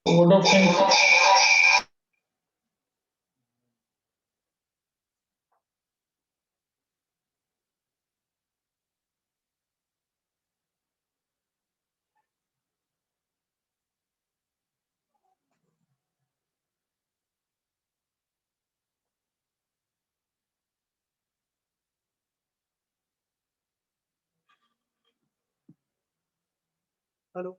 Good afternoon. Hello.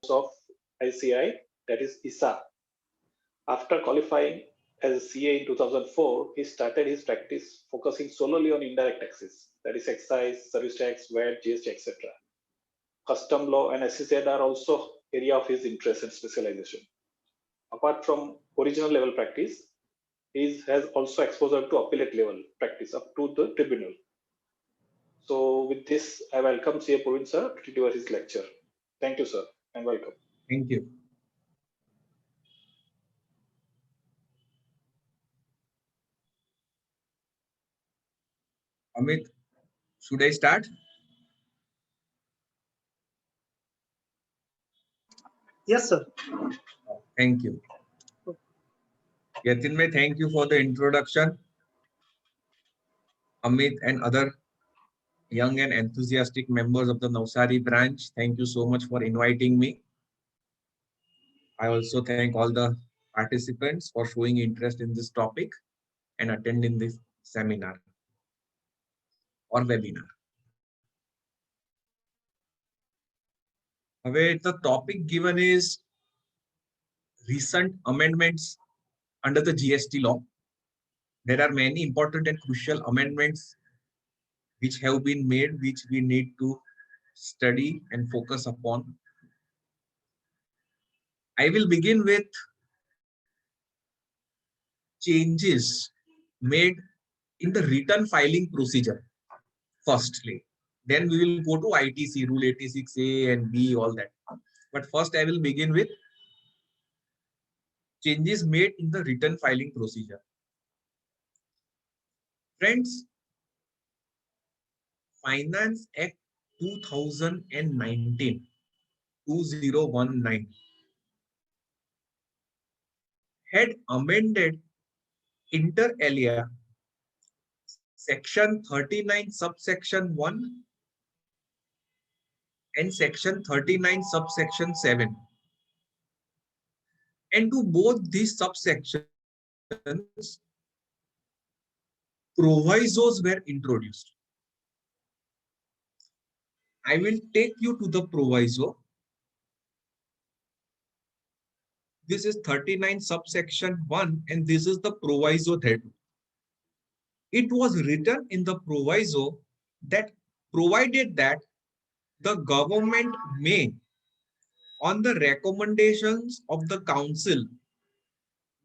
of ICI, that is ISA. After qualifying as a CA in 2004, he started his practice focusing solely on indirect taxes, that is excise, service tax, VAT, GST, etc. Custom law and SEZ are also area of his interest and specialization. Apart from original level practice, he has also exposure to appellate level practice up to the tribunal. So with this, I welcome CA Purvin sir to deliver his lecture. Thank you, sir, and welcome. Thank you. Amit, should I start? Yes, sir. Thank you. Yatin, thank you for the introduction. Amit and other young and enthusiastic members of the Navsari branch, thank you so much for inviting me. I also thank all the participants for showing interest in this topic and attending this seminar or webinar. The topic given is recent amendments under the GST law. There are many important and crucial amendments which have been made, which we need to study and focus upon. I will begin with changes made in the return filing procedure firstly. Then we will go to ITC, Rule 86A and B, all that. But first I will begin with changes made in the return filing procedure. Friends, Finance Act 2019, 2019 had amended inter alia section 39 subsection 1 and section 39 subsection 7. And to both these subsections, provisos were introduced. I will take you to the proviso. This is 39 subsection 1 and this is the proviso thereto. It was written in the proviso that provided that the government may, on the recommendations of the council,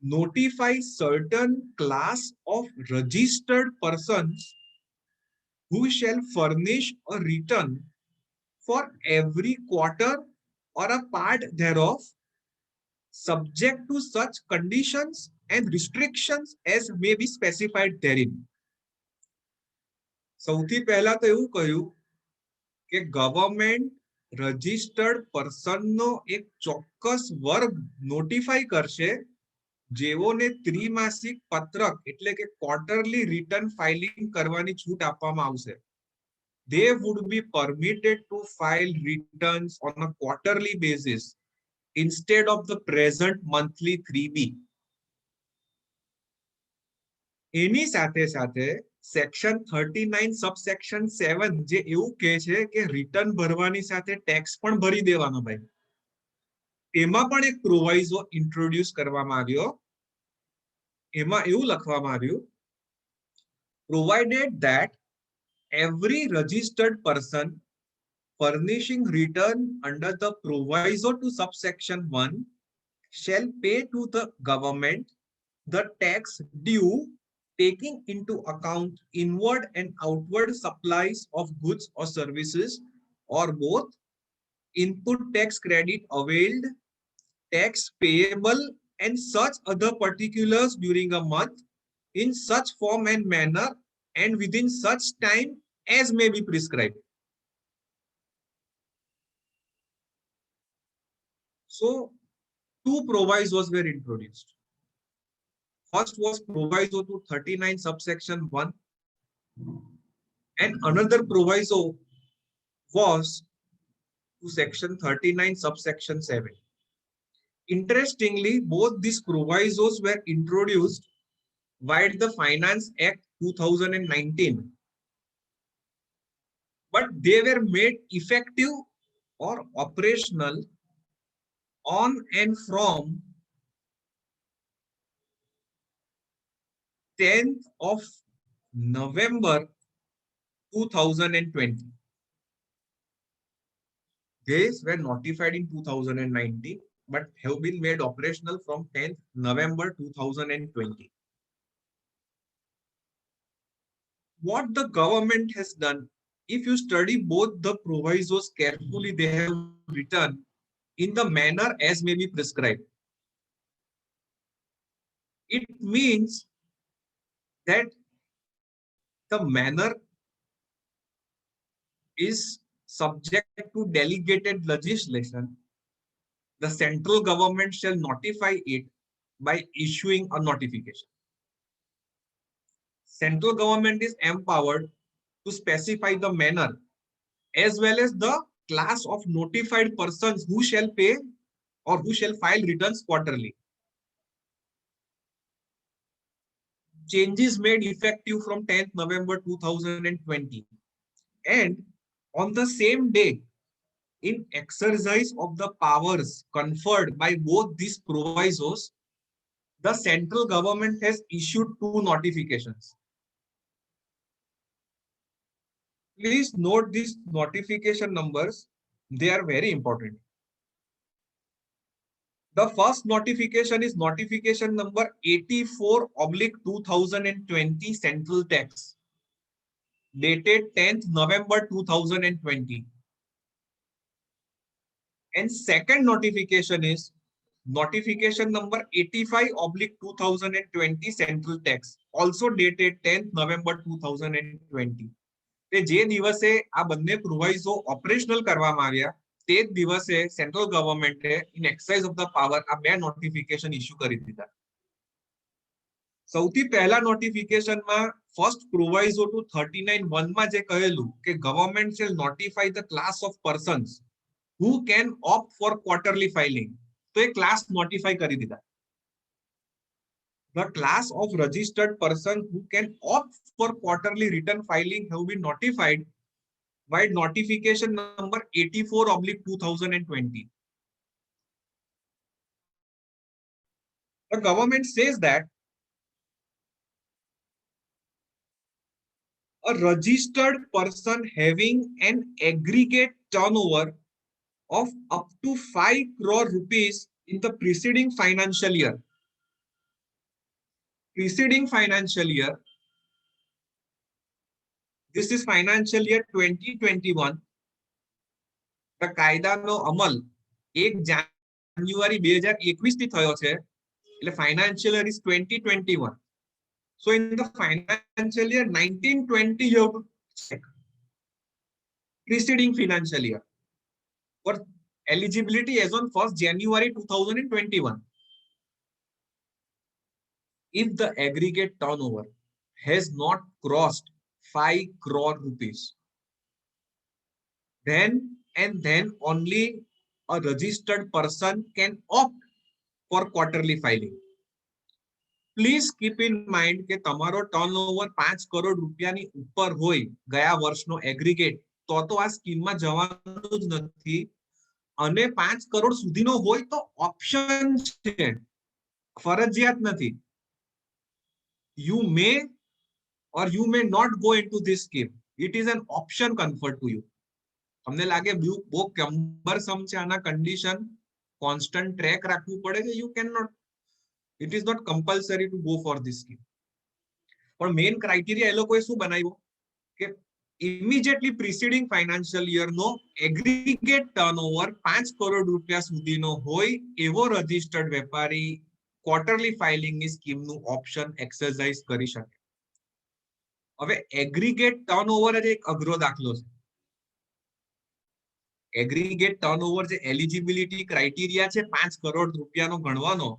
notify certain class of registered persons who shall furnish a return for every quarter or a part thereof, subject to such conditions and restrictions as may be specified therein. સૌથી પહેલા તો એવું કહ્યું કે government registered પર્સનનો એક ચોક્કસ વર્ગ notify કરશે જેઓને ત્રિમાસિક પત્રક એટલે કે ક્વાર્ટરલી રિટર્ન ફાઇલિંગ કરવાની છૂટ આપવામાં આવશે. They would be permitted to file returns on a quarterly basis instead of the present monthly 3B. એની સાથે સાથે સેક્શન 39 સબસેક્શન 7 જે એવું કહે છે કે રિટર્ન ભરવાની સાથે ટેક્સ પણ ભરી દેવાનો ભાઈ. એમાં પણ એક પ્રોવાઇઝો ઇન્ટ્રોડ્યુસ કરવામાં આવ્યો. એમાં એવું લખવામાં આવ્યું, provided that every registered person furnishing return under the proviso to subsection 1 shall pay to the government the tax due, taking into account inward and outward supplies of goods or services, or both, input tax credit availed, tax payable and such other particulars during a month in such form and manner and within such time as may be prescribed. So two provisos were introduced. First was proviso to 39 subsection 1 and another proviso was to section 39 subsection 7. Interestingly, both these provisos were introduced via the Finance Act 2019, but they were made effective or operational on and from 10th of November 2020. These were notified in 2019 but have been made operational from 10th November 2020. What the government has done, if you study both the provisos carefully, they have written in the manner as may be prescribed. It means that the manner is subject to delegated legislation. The central government shall notify it by issuing a notification. Central government is empowered to specify the manner as well as the class of notified persons who shall pay or who shall file returns quarterly. Changes made effective from 10th November 2020. And on the same day, in exercise of the powers conferred by both these provisos, the central government has issued two notifications. Please note these notification numbers. They are very important. The first notification is notification number 84/2020 Central Tax, dated 10th November 2020. And second notification is notification number 85/2020 Central Tax, also dated 10th November 2020. જે દિવસે આ બંને પ્રોવાઇઝો operational કરવામાં આવ્યા તે જ દિવસે central ગવર્મેન્ટે in exercise of the power આ બે નોટિફિકેશન ઇશ્યુ કરી દીધા. સૌથી પહેલા નોટિફિકેશનમાં ફર્સ્ટ પ્રોવાઇઝો ટુ 39(1) માં જે કહેલું કે government shall notify the class of persons who can opt for quarterly filing, તો એ ક્લાસ નોટિફાઈ કરી દીધા. The class of registered persons who can opt for quarterly return filing have been notified by notification number 84/2020. The government says that a registered person having an aggregate turnover of up to 5 crore rupees in the preceding financial year. Preceding financial year, this is financial year 2021. The કાયદાનો અમલ 1 જાન્યુઆરી 2021 થી થયો છે, એટલે financial year is 2021. So in the financial year 1920 you have to check preceding financial year for eligibility as on 1st January 2021. If the aggregate turnover has not crossed 5 crore rupees, then and then only a registered person can opt for quarterly filing. Please keep in mind કે તમારો turnover 5 crore રૂપિયાની ઉપર હોય ગયા વર્ષનો aggregate તો આ સ્કીમમાં જવાનું જ નથી, અને 5 કરોડ સુધીનો હોય તો ઓપ્શન છે, ફરજિયાત નથી. You may or you may not go into this scheme. It is an option conferred to you. તમને લાગે બહુ કમ્બરસમ છે આના કંડીશન, કોન્સ્ટન્ટ ટ્રેક રાખવું પડે છે, you cannot. It is not compulsory to go for this scheme. પણ main criteria એ લોકોએ શું બનાવ્યો કે immediately preceding financial year નો એગ્રીગેટ ટર્નઓવર 5 કરોડ રૂપિયા સુધીનો હોય એવો રજિસ્ટર્ડ વેપારી ક્વાર્ટરલી ફાઇલિંગની સ્કીમનું ઓપ્શન એક્સરસાઇઝ કરી શકે. હવે એગ્રીગેટ ટર્નઓવર જ એક અઘરો દાખલો છે. એગ્રીગેટ ટર્નઓવર જે એલિજિબિલિટી ક્રાઇટેરિયા છે 5 કરોડ રૂપિયાનો ગણવાનો,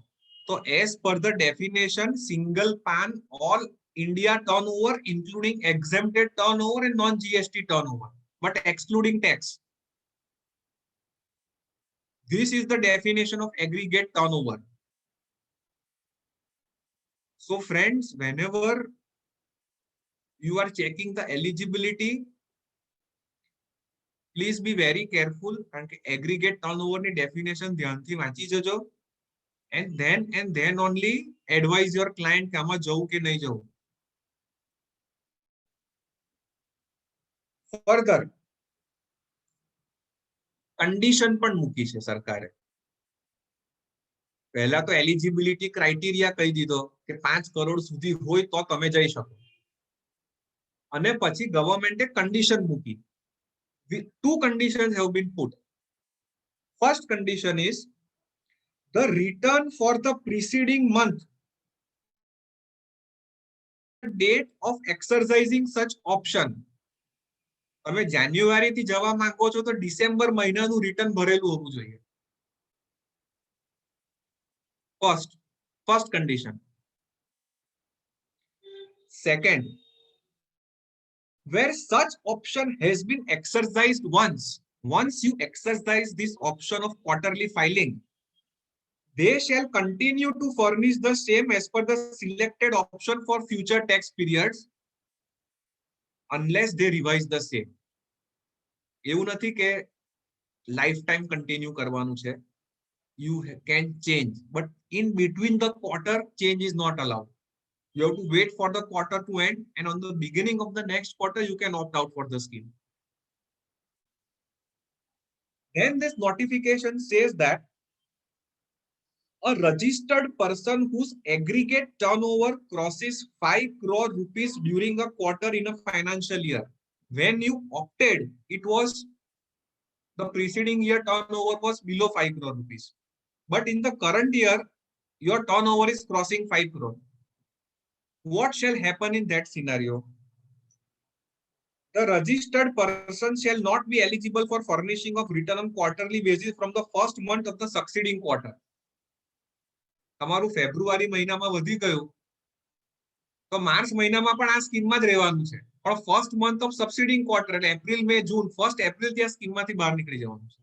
તો as per the definition single PAN all India turnover including exempted turnover and non-GST turnover but excluding tax. This is the definition of aggregate turnover. So friends, whenever you are checking the eligibility, please be very careful કારણ કે aggregate turnover ની definition ધ્યાનથી વાંચી જજો, and then only advise your client કે આમાં જવું કે નહીં જવું. Further, condition પણ મૂકી છે સરકારે. પહેલા તો એલિજિબિલિટી ક્રાઇટેરિયા કહી દીધો કે 5 કરોડ સુધી હોય તો તમે જઈ શકો, અને પછી ગવર્નમેન્ટે કન્ડિશન મૂકી. Two conditions have been put. First condition is the return for the preceding month, date of exercising such option. તમે જાન્યુઆરી થી જવા માંગો છો તો ડિસેમ્બર મહિનાનું રિટર્ન ભરેલું હોવું જોઈએ. First condition. Second, where such option has been exercised once you exercise this option of quarterly filing, they shall continue to furnish the same as per the selected option for future tax periods unless they revise the same. એવું નથી કે life time continue કરવાનું છે. You can change, but in between the quarter change is not allowed. You have to wait for the quarter to end, and on the beginning of the next quarter you can opt out for the scheme. Then this notification says that a registered person whose aggregate turnover crosses 5 crore rupees during a quarter in a financial year. When you opted, it was the preceding year turnover was below 5 crore rupees. But in the current year, your turnover is crossing 5 crore. What shall happen in that scenario? The registered person shall not be eligible for furnishing of return on quarterly basis from the first month of the succeeding quarter. તમારું ફેબ્રુઆરી મહિનામાં વધી ગયું તો March મહિનામાં પણ આ સ્કીમમાં જ રહેવાનું છે, પણ ફર્સ્ટ મંથ ઓફ સબસિડિંગ ક્વાર્ટર એટલે એપ્રિલ મે જૂન 1 એપ્રિલ થી આ સ્કીમમાંથી બહાર નીકળી જવાનું છે.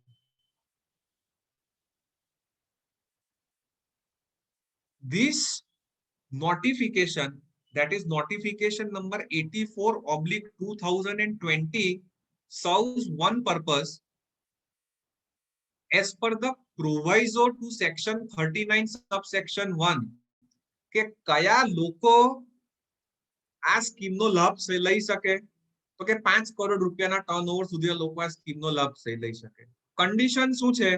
This notification, that is notification number 84/2020, serves one purpose as per the proviso to section 39 subsection 1 કે કયા લોકો આ સ્કીમનો લાભ લઈ શકે, તો કે 5 કરોડ રૂપિયાના ટર્નઓવર સુધી લોકો આ સ્કીમનો લાભ લઈ શકે. કન્ડિશન શું છે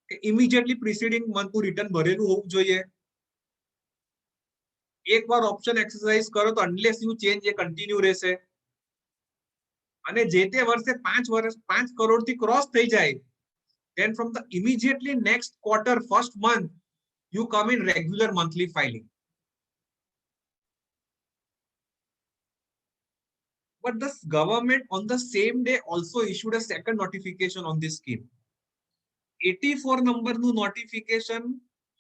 કે ઇમિડિયેટલી પ્રીસીડિંગ મંથનું રિટર્ન ભરેલું હોવું જોઈએ. એકવાર ઓપ્શન એક્સરસાઇઝ કરો તો unless you change A continue રહેશે, અને જે તે વર્ષે 5 કરોડથી ક્રોસ થઈ જાય, then from the immediately next quarter first month you come in regular monthly filing. But the government on the same day also issued a second notification on this scheme. 84 number nu notification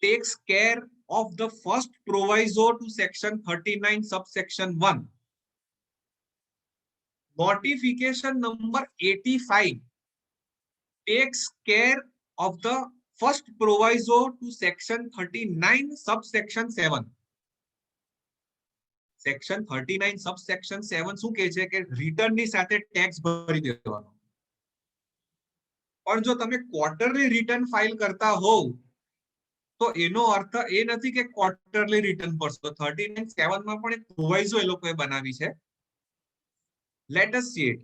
takes care of the first proviso to section 39 subsection 1. Notification number 85 takes care of the first proviso to section 39 subsection 7. Section 39 subsection 7 શું કહે છે કે return ની સાથે tax ભરી દેવાનો. પણ જો તમે ક્વાર્ટરલી રિટર્ન ફાઇલ કરતા હોવ તો એનો અર્થ એ નથી કે ક્વાર્ટરલી રિટર્ન ભરશો. 39(7) માં પણ એક પ્રોવાઇઝો એ લોકોએ બનાવી છે. Let us see it.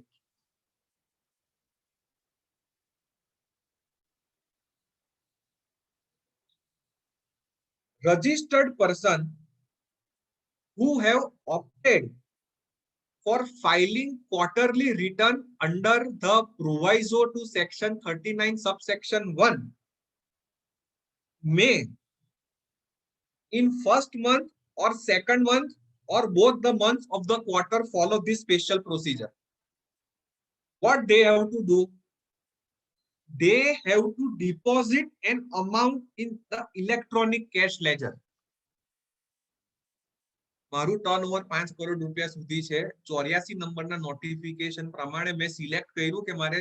Registered person who have opted for filing quarterly return under the proviso to section 39 subsection 1 may in first month or second month or both the months of the quarter follow this special procedure. What they have to do? They have to deposit an amount in the electronic cash ledger. મારું turnover 5 crore રૂપિયા સુધી છે. 84 નંબરના notification પ્રમાણે મેં select કર્યું કે મારે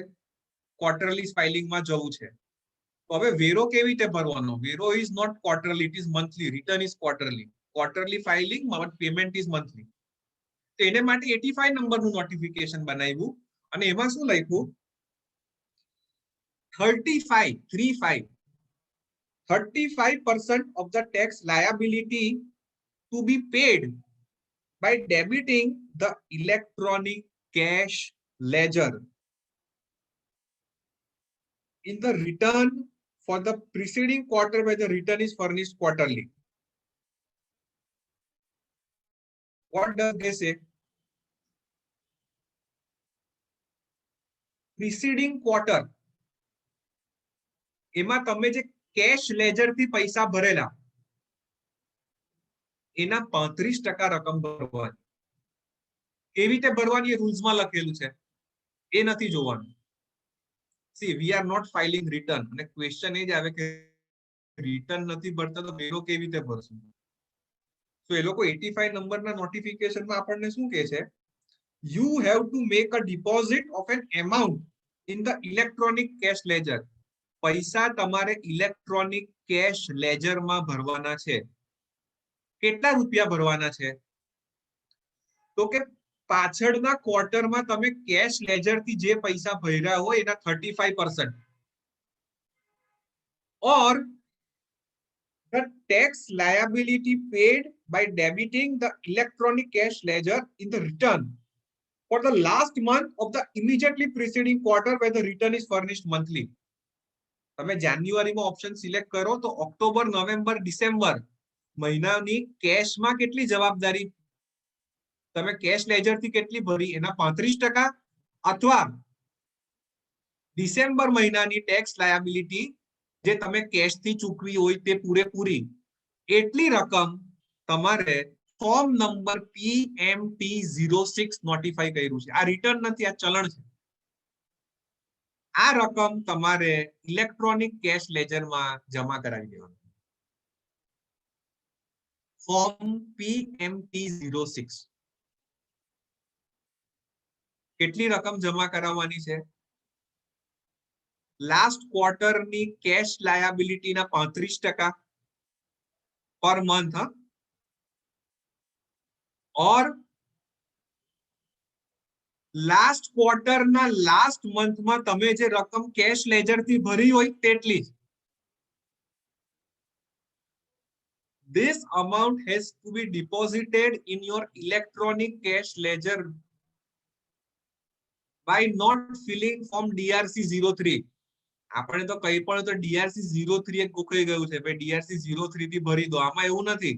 ક્વાર્ટરલી ફાઇલિંગમાં જવું છે. તો હવે વેરો કેવી રીતે ભરવાનો? વેરો is not quarterly, it is monthly. Return is quarterly. Quarterly filing, but payment is monthly. તો એને માટે 85 નંબરનું નોટિફિકેશન બનાવ્યું અને એમાં શું લખ્યું? 35% of the tax liability to be paid by debiting the electronic cash ledger in the return for the preceding quarter where the return is furnished quarterly. What does they say? Preceding quarter એમાં તમે જે cache ledger થી પૈસા ભરેલા એના 35% રકમ ભરવાની. કેવી રીતે ભરવાની એ રૂલ્સ માં લખેલું છે, એ નથી જોવાનું. See, we are not filing return અને ક્વેશ્ચન એ જ આવે કે રિટર્ન નથી ભરતા તો વેરો કેવી રીતે ભરશું? તો એ લોકો 85 નંબરના નોટિફિકેશનમાં આપણને શું કહે છે? You have to make a deposit of an amount in the electronic cash ledger. પૈસા તમારે ઇલેક્ટ્રોનિક કેશ લેજરમાં ભરવાના છે. કેટલા રૂપિયા ભરવાના છે? તો કે પાછળના ક્વાર્ટરમાં તમે કેશ લેજરથી જે પૈસા ભર્યા હોય એના 35% or the tax liability paid by debiting the electronic cash ledger in the return for the last month of the immediately preceding quarter where the return is furnished monthly. તમે જાન્યુઆરીમાં ઓપ્શન સિલેક્ટ કરો તો October, November, December મહિનાની કેશમાં કેટલી જવાબદારી તમે cache લેજરથી કેટલી ભરી એના 35% અથવા ડિસેમ્બર મહિનાની ટેક્સ લાયબિલિટી જે તમે કેશથી ચૂકવી હોય તે પૂરેપૂરી એટલી રકમ તમારે ફોર્મ નંબર PMT06 નોટિફાઈ કર્યું છે. આ રિટર્ન નથી, આ ચલણ છે. આ રકમ તમારે ઇલેક્ટ્રોનિક કેશ લેજરમાં જમા કરાવી દેવાનું. ફોર્મ PMT06 કેટલી રકમ જમા કરાવવાની છે? લાસ્ટ ક્વાર્ટરની કેશ લાયબિલિટીના 35% પર મંથ, और લાસ્ટ ક્વાર્ટરના લાસ્ટ મંથમાં તમે જે રકમ કેશ લેજરથી ભરી હોય તેટલી જ. This amount has to be deposited in your electronic cash ledger by not filling form DRC 03. આપણે તો કઈ પણ તો DRC 03 એક ગોખાઈ ગયું છે, ભાઈ DRC 03 થી ભરી દો. આમાં એવું નથી.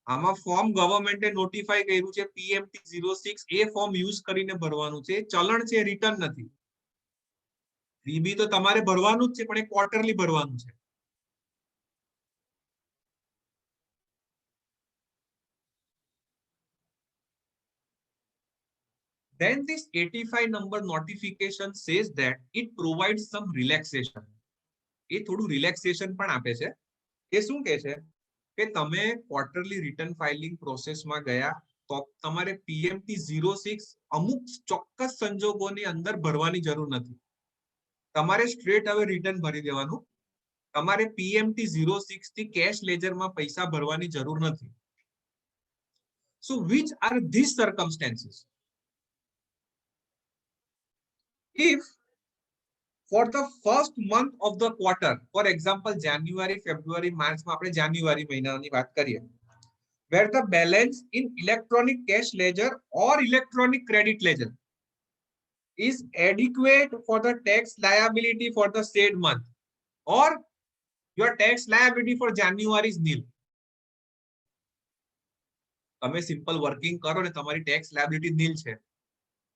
આમાં ફોર્મ ગવર્નમેન્ટે નોટિફાઈ કર્યું છે PMT 06, એ ફોર્મ યુઝ કરીને ભરવાનું છે. ચલણ છે, રિટર્ન નથી. વીબી તો તમારે ભરવાનું જ છે, પણ એ ક્વાર્ટરલી ભરવાનું છે. Then this 85 number notification says that it provides some relaxation. એ થોડું રિલેક્સેશન પણ આપે છે. એ શું કહે છે કે તમે ક્વાર્ટરલી રિટર્ન ફાઇલિંગ પ્રોસેસમાં ગયા તો તમારે PMT 06 અમુક ચોક્કસ સંજોગોની અંદર ભરવાની જરૂર નથી. તમારે સ્ટ્રેટ હવે રિટર્ન ભરી દેવાનું. તમારે PMT 06 થી કેશ લેજરમાં પૈસા ભરવાની જરૂર નથી. So which are these circumstances? If for the first month of the quarter, for example January, February, March માં આપણે જાન્યુઆરી મહિનાની વાત કરીએ, where the balance in electronic cash ledger or electronic credit ledger is adequate for the tax liability for the said month, or your tax liability for January is nil. તમે simple working કરો ને તમારી tax liability નીલ છે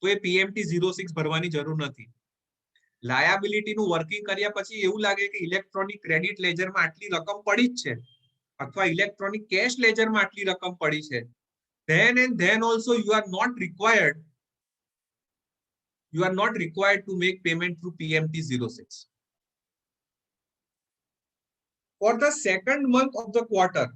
તો એ PMT 06 ભરવાની જરૂર નથી. લાયબિલિટીનું working કર્યા પછી એવું લાગે કે ઇલેક્ટ્રોનિક ક્રેડિટ લેજરમાં આટલી રકમ પડી જ છે अथवा इलेक्ट्रॉनिक कैश लेजर में आटली रकम पड़ी है, then and then also you are not required to make payment through PMT06. For the second month of the quarter,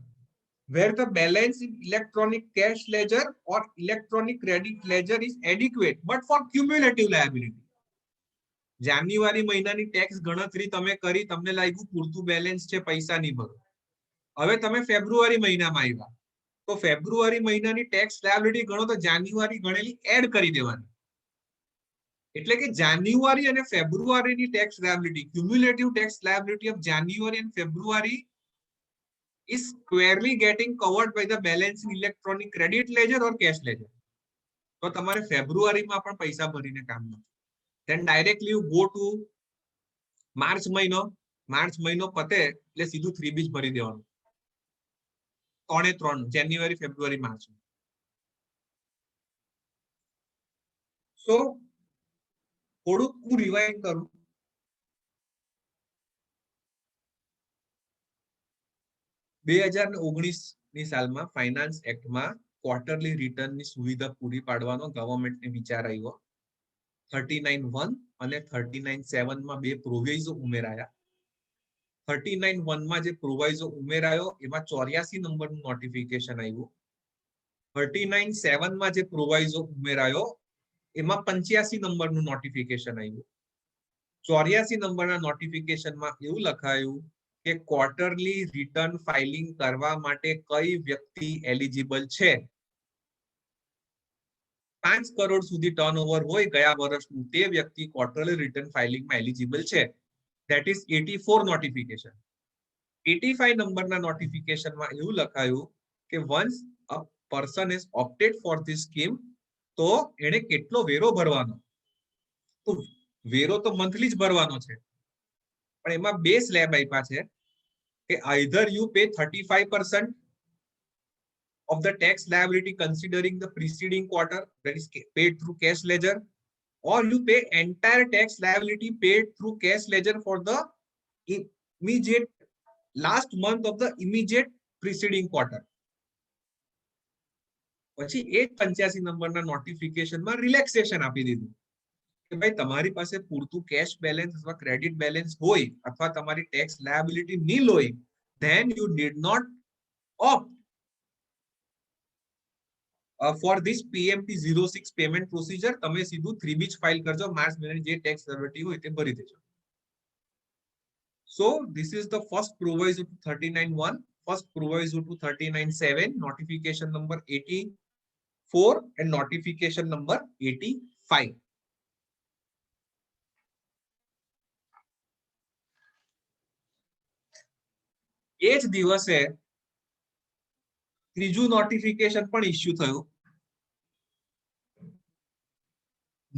where the balance in electronic cash ledger or electronic credit ledger is adequate, but for cumulative liability. જાન્યુઆરી મહિનાની tax ગણતરી તમે કરી, તમને લાગ્યું પૂરતું balance છે, પૈસા નહીં ભરો. હવે તમે ફેબ્રુઆરી મહિનામાં આવ્યા, તો ફેબ્રુઆરી મહિનાની ટેક્સ લાયબિલિટી ગણો તો જાન્યુઆરી ગણેલી એડ કરી દેવાની. એટલે કે જાન્યુઆરી અને ફેબ્રુઆરીની tax liability, cumulative tax liability of January and February is squarely getting covered by the balance in electronic credit ledger or cash ledger. તો તમારે ફેબ્રુઆરીમાં પણ પૈસા ભરીને કામ નથી. Then directly you go to March મહિનો પતે એટલે સીધું 3 ભરી દેવાનું. 3 જાન્યુઆરી ફેબ્રુઆરી માર્ચ. So થોડુંક હું રિવાઇન્ડ કરું. ની સાલમાં ફાઇનાન્સ એક્ટમાં ક્વાર્ટરલી રિટર્નની સુવિધા પૂરી પાડવાનો ગવર્નમેન્ટને વિચાર આવ્યો. 39(1) અને 39(7) માં બે પ્રોવિઝો ઉમેરાયા. 39(1) માં જે પ્રોવિઝો ઉમેરાયો એમાં 84 નંબરનું નોટિફિકેશન આવ્યું. 39(7) માં જે પ્રોવિઝો ઉમેરાયો એમાં 85 નંબરનું નોટિફિકેશન આવ્યું. 84 નંબરના નોટિફિકેશનમાં એવું લખાયું કે ક્વાર્ટરલી રિટર્ન ફાઇલિંગ કરવા માટે કઈ વ્યક્તિ એલિજિબલ છે. 5 કરોડ સુધી ટર્નઓવર હોય ગયા વર્ષનું તે વ્યક્તિ ક્વાર્ટરલી રિટર્ન ફાઇલિંગમાં એલિજિબલ છે. That is 84 notification. 85 નંબરના નોટિફિકેશનમાં એવું લખાયું કે once a person is ઓપ્ટેડ for this scheme તો એને કેટલો વેરો ભરવાનો. તો વેરો તો મંથલી જ ભરવાનો છે, પણ એમાં બે સ્લેબ આપ્યા છે કે either you pay 35% of the tax liability considering the preceding quarter, that is paid through cash ledger, or you pay entire tax liability paid through cash ledger for the immediate last month of the immediate preceding quarter. પછી એ 85 નંબરના નોટિફિકેશનમાં relaxation આપી દીધું કે ભાઈ તમારી પાસે પૂરતું cache balance અથવા ક્રેડિટ બેલેન્સ હોય અથવા તમારી ટેક્સ લાયબિલિટી નીલ હોય, then you did not opt for this PMT06 payment procedure. તમે સીધું 3B ફાઇલ કરજો, માર્ચ મહિનાની જે ટેક્સ લાયબિલિટી હોય તે ભરી દેજો. So this is the first proviso to 39(1), first proviso to 39(7), notification number 84 and notification number 85. એ જ દિવસે ત્રીજું નોટિફિકેશન પણ ઇશ્યુ થયું.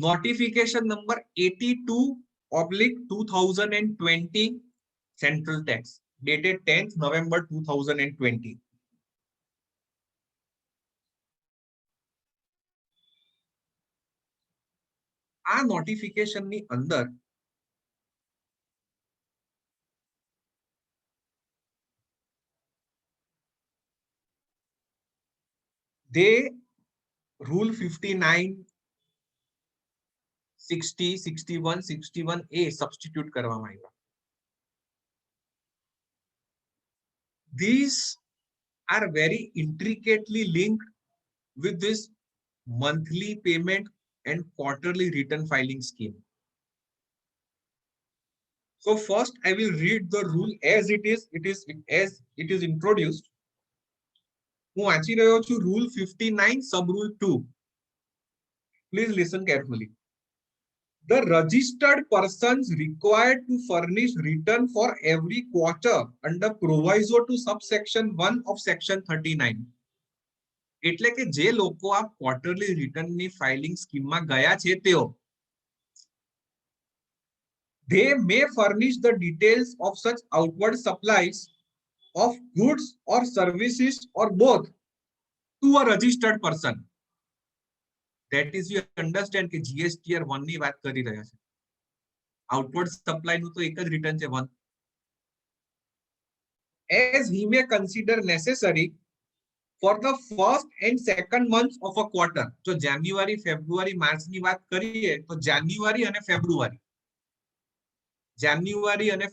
Notification number 82/2020 central tax dated 10th November 2020. આ નોટિફિકેશનની અંદર they rule 59, 60, 61, 61A substitute કરવામાં આવ્યા. These are very intricately linked with this monthly payment and quarterly return filing scheme. So first I will read the rule as it is introduced. હું વાંચી રહ્યો છું rule 59 sub rule 2. Please listen carefully. The registered persons required to furnish return for every quarter under proviso to subsection 1 of section 39. એટલે કે જે લોકો આ quarterly રિટર્નની filing સ્કીમમાં ગયા છે તેઓ they may furnish the details of such outward supplies of goods or services or both to a registered person. That is, you understand કે GSTR 1 ની વાત કરી રહ્યા છે. આઉટવર્ડ સપ્લાય નું તો એક જ રિટર્ન છે 1. as he may consider necessary for the first and second months of a quarter. જો જાન્યુઆરી ફેબ્રુઆરી માર્ચની વાત કરીએ તો જાન્યુઆરી અને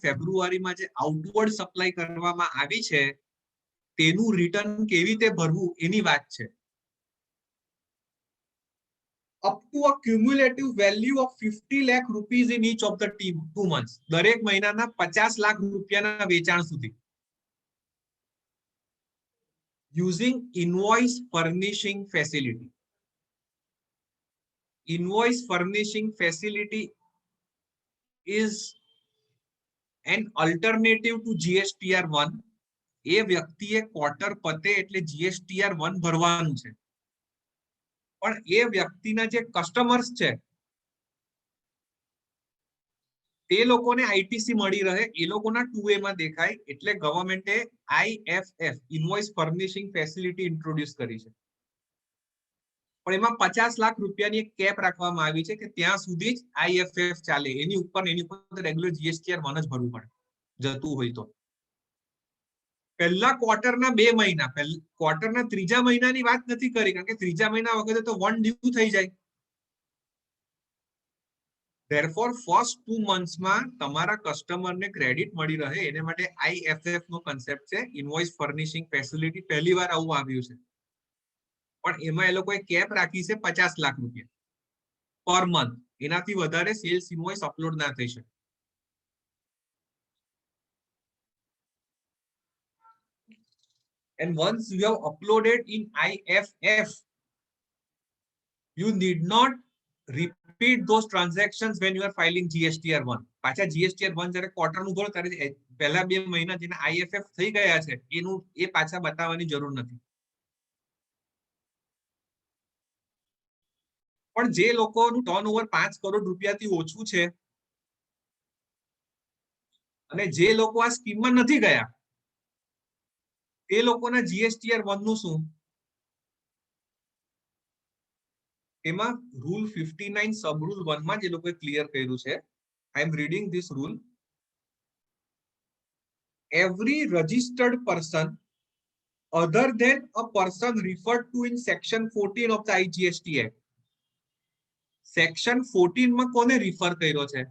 ફેબ્રુઆરીમાં જે આઉટવર્ડ સપ્લાય કરવામાં આવી છે તેનું રિટર્ન કેવી રીતે ભરવું એની વાત છે. up to a cumulative value of 50 lakh rupees in each of the 2 months. દરેક મહિનાના 50 લાખ રૂપિયાના વેચાણ સુધી. Using invoice furnishing facility. Invoice furnishing facility is an alternative to GSTR1. એ વ્યક્તિએ ક્વાર્ટર પતે એટલે GSTR1 ભરવાનું છે. પણ એ વ્યક્તિના જે કસ્ટમર્સ છે તે લોકોને આઈટીસી મળી રહે, એ લોકોના 2A માં દેખાય એટલે ગવર્નમેન્ટે IFF invoice furnishing facility introduce કરી છે. પણ એમાં 50 લાખ રૂપિયાની એક કેપ રાખવામાં આવી છે કે ત્યાં સુધી જ IFF ચાલે, એની ઉપર રેગ્યુલર GSTR1 જ ભરવું પડે જતું હોય તો. પહેલા ક્વાર્ટરના 2 મહિના, ક્વાર્ટરના ત્રીજા મહિનાની વાત નથી કરી કારણ કે ત્રીજા મહિના વખતે તો 1 ડ્યુ થઈ જાય. Therefore, first 2 months માં તમારા કસ્ટમરને ક્રેડિટ મળી રહે એને માટે IFF નો કન્સેપ્ટ છે, ઇન્વોઇસ ફર્નિશિંગ ફેસિલિટી. પહેલી વાર આવું આવ્યું છે પણ એમાં એ લોકોએ કેપ રાખી છે 50 લાખ રૂપિયા પર મંથ. એનાથી વધારે સેલ્સ ઇન્વોઇસ અપલોડ ના થઈ શકે. And once you have uploaded in IFF, you need not repeat those transactions when you are filing GSTR1. પાછા GSTR1 જ્યારે ક્વાર્ટરનું ભરો ત્યારે પહેલા 2 મહિના જેને IFF થઈ ગયા છે એનું એ પાછા બતાવવાની જરૂર નથી. પણ જે લોકોનું ટર્નઓવર 5 કરોડ રૂપિયાથી ઓછું છે અને જે લોકો આ સ્કીમમાં નથી ગયા તે લોકોના GSTR1 નું શું? એમાં રૂલ 59 સબ રૂલ 1 માં જે લોકોએ ક્લિયર કર્યું છે. I am reading this rule. Every registered person other than a person referred to in section 14 of the IGST Act. Section 14 માં કોને રિફર કર્યો છે?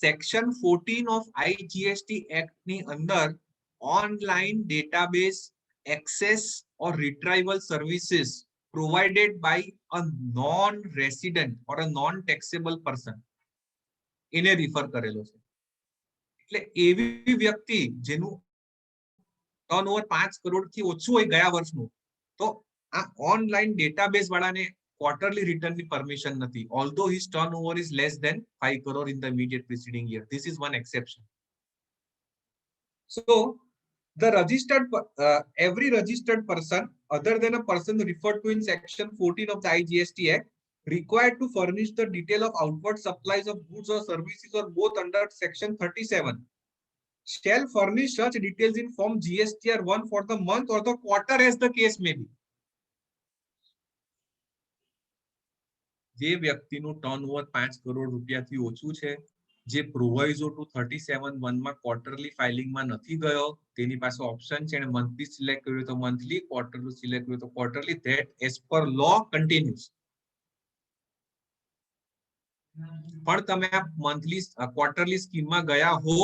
Section 14 of IGST Act ની અંદર online database access or retrieval services provided by a non-resident or a non-taxable person એને refer કરેલો છે. એટલે એવી વ્યક્તિ જેનું ટર્નઓવર 5 કરોડથી ઓછું હોય ગયા વર્ષનું તો આ ઓનલાઈન ડેટાબેઝ વાળાને quarterly return ની permission નથી, although his turnover is less than 5 crore in the immediate preceding year. This is one exception. So the registered every registered person other than a person referred to in section 14 of the IGST Act required to furnish the detail of outward supplies of goods or services or both under section 37 shall furnish such details in form GSTR1 for the month or the quarter as the case may be. જે વ્યક્તિનું turnover 5 crore રૂપિયાથી ઓછું છે, જે પ્રોવાઇઝો 237(1) માં quarterly ફાઇલિંગમાં નથી ગયો, તેની પાસે ઓપ્શન છે અને મંથલી સિલેક્ટ કર્યું તો મંથલી, ક્વાર્ટરલી સિલેક્ટ કર્યું તો quarterly, that as per law continuous. પણ તમે આ મંથલી ક્વાર્ટરલી સ્કીમમાં ગયા હો